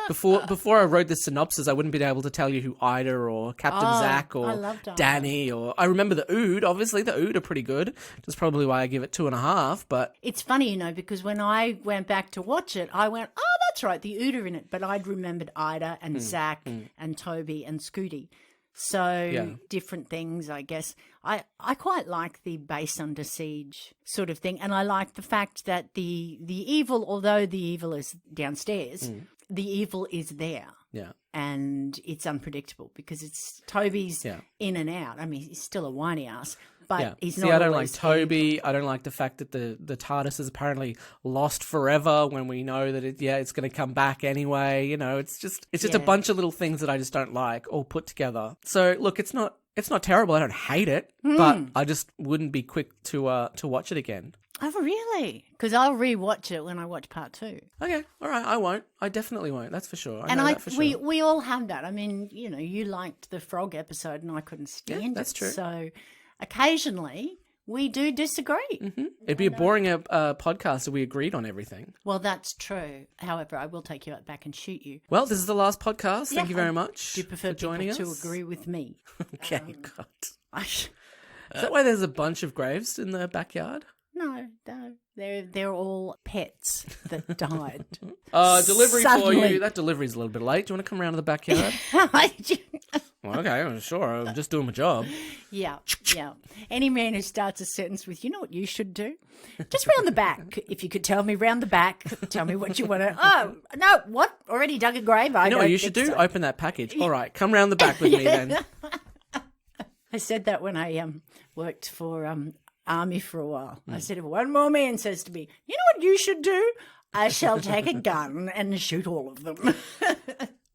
Before I wrote the synopsis, I wouldn't be able to tell you who Ida or Captain Zack or Danny or... I remember the Ood. Obviously, the Ood are pretty good. That's probably why I give it 2.5, but... It's funny, you know, because when I went back to watch it, I went, oh, that's right, the Ood are in it. But I'd remembered Ida and Zack and Toby and Scooty. So different things, I guess. I quite like the base under siege sort of thing. And I like the fact that the evil, although the evil is downstairs, the evil is there. Yeah. And it's unpredictable because it's Toby's in and out. I mean, he's still a whiny ass, but he's not. See, I don't like always Toby. evil. I don't like the fact that the TARDIS is apparently lost forever when we know that it's going to come back anyway. You know, it's just a bunch of little things that I just don't like all put together. So look, it's not terrible. I don't hate it, but I just wouldn't be quick to watch it again. Oh, really? Because I'll rewatch it when I watch part 2. Okay, all right, I won't. I definitely won't. That's for sure. We all have that. I mean, you know, you liked the frog episode and I couldn't stand it. That's true. So occasionally we do disagree. Mm-hmm. It'd be a boring podcast if we agreed on everything. Well, that's true. However, I will take you out back and shoot you. Well, this is the last podcast. Thank you very much. Do you prefer for joining people us? to agree with me? Okay, God. Is that why there's a bunch of graves in the backyard? No. They're all pets that died. Delivery Suddenly. for you. That delivery's a little bit late. Do you want to come around to the backyard? Well, okay, I'm sure. I'm just doing my job. Yeah. Any man who starts a sentence with, you know what you should do? Just round the back. If you could tell me round the back, tell me what you want to. Oh, no, what? Already dug a grave? You know what you should do? So. Open that package. All right, come round the back with me then. I said that when I worked for Army for a while. I said, if one more man says to me, you know what you should do? I shall take a gun and shoot all of them.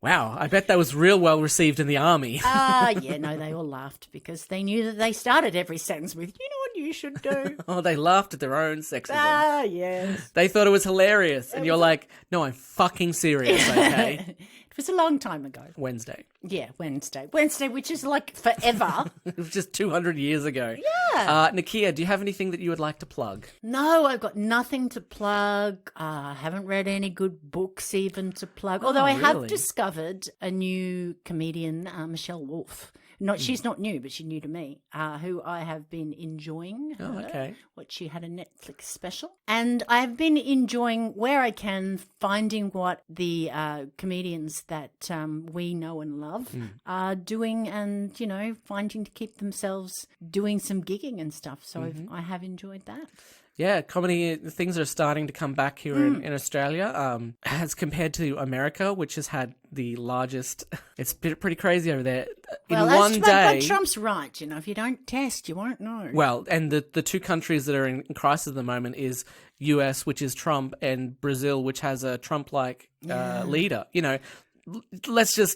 Wow, I bet that was real well received in the army. No, they all laughed because they knew that they started every sentence with, you know what you should do? Oh, they laughed at their own sexism. Yes. They thought it was hilarious. And you're like, no, I'm fucking serious, okay? It was a long time ago. Wednesday. Yeah, Wednesday. Wednesday, which is like forever. It was just 200 years ago. Yeah. Nicchia, do you have anything that you would like to plug? No, I've got nothing to plug. I haven't read any good books even to plug. Although I have discovered a new comedian, Michelle Wolf. She's not new, but she's new to me, who I have been enjoying her. Oh, okay. What she had a Netflix special. And I have been enjoying, where I can, finding what the comedians that we know and love are doing and, you know, finding to keep themselves doing some gigging and stuff. So I have enjoyed that. Yeah, comedy, things are starting to come back here in Australia, as compared to America, which has had the largest. It's pretty crazy over there. But Trump's right. You know, if you don't test, you won't know. Well, and the two countries that are in crisis at the moment is US, which is Trump, and Brazil, which has a Trump-like leader. You know,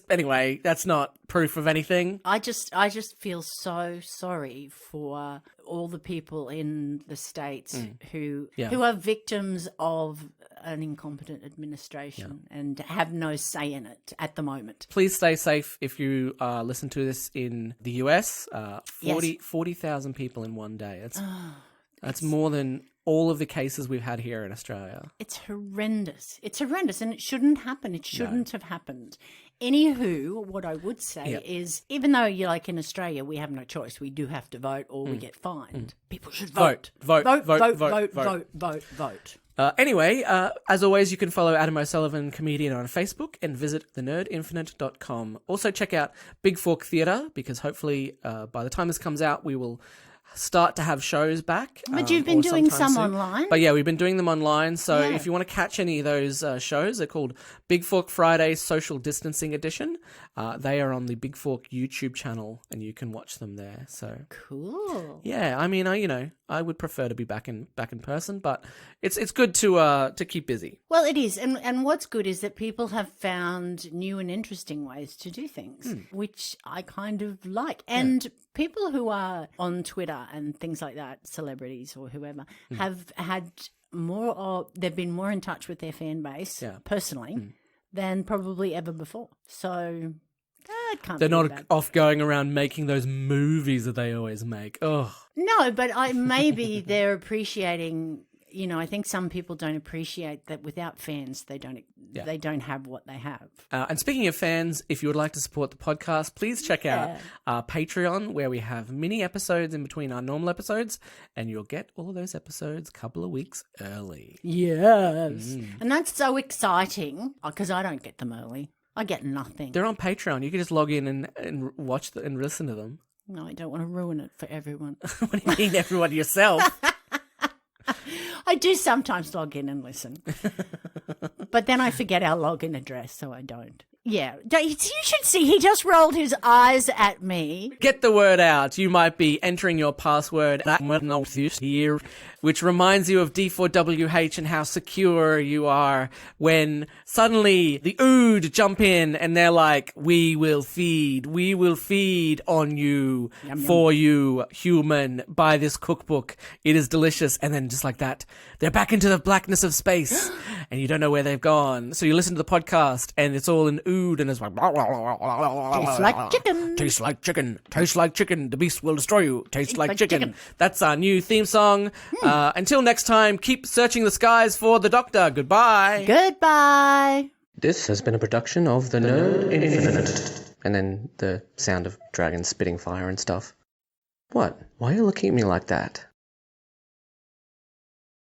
anyway, that's not proof of anything. I just feel so sorry for all the people in the States who are victims of an incompetent administration and have no say in it at the moment. Please stay safe if you listen to this in the US. 40,000 people in one day. That's more than all of the cases we've had here in Australia. It's horrendous. It's horrendous, and it shouldn't happen. It shouldn't have happened. Anywho, what I would say is, even though you're like in Australia, we have no choice. We do have to vote or we get fined. People should vote. Vote. Vote. As always, you can follow Adam O'Sullivan, comedian, on Facebook and visit thenerdinfinite.com. Also check out Big Fork Theatre, because hopefully by the time this comes out, we will start to have shows back. But you've been doing some online. But yeah, we've been doing them online. So if you want to catch any of those shows, they're called Big Fork Friday Social Distancing Edition. They are on the Big Fork YouTube channel, and you can watch them there. So cool. Yeah, I mean, I would prefer to be back in person, but it's good to keep busy. Well, it is, and what's good is that people have found new and interesting ways to do things, which I kind of like. And people who are on Twitter and things like that, celebrities or whoever, have had they've been more in touch with their fan base personally than probably ever before. So it can't. They're be not bad. off going around making those movies that they always make. Oh no, but maybe they're appreciating. You know, I think some people don't appreciate that without fans, they don't have what they have. And speaking of fans, if you would like to support the podcast, please check out our Patreon, where we have mini episodes in between our normal episodes, and you'll get all of those episodes a couple of weeks early. Yes. And that's so exciting because I don't get them early. I get nothing. They're on Patreon. You can just log in and watch and listen to them. No, I don't want to ruin it for everyone. What do you mean, everyone? Yourself? I do sometimes log in and listen. But then I forget our login address, so I don't. Yeah, you should see, he just rolled his eyes at me. Get the word out. You might be entering your password here, which reminds you of D4WH and how secure you are when suddenly the Ood jump in and they're like, we will feed on you, for you, human, buy this cookbook. It is delicious. And then just like that, they're back into the blackness of space and you don't know where they've gone. So you listen to the podcast and it's all in Ood and it's like, Tastes like chicken. Tastes like chicken. Tastes like chicken. The beast will destroy you. Tastes like chicken. That's our new theme song. Until next time, keep searching the skies for the Doctor. Goodbye. Goodbye. This has been a production of the Nerd Infinite. And then the sound of dragons spitting fire and stuff. What? Why are you looking at me like that?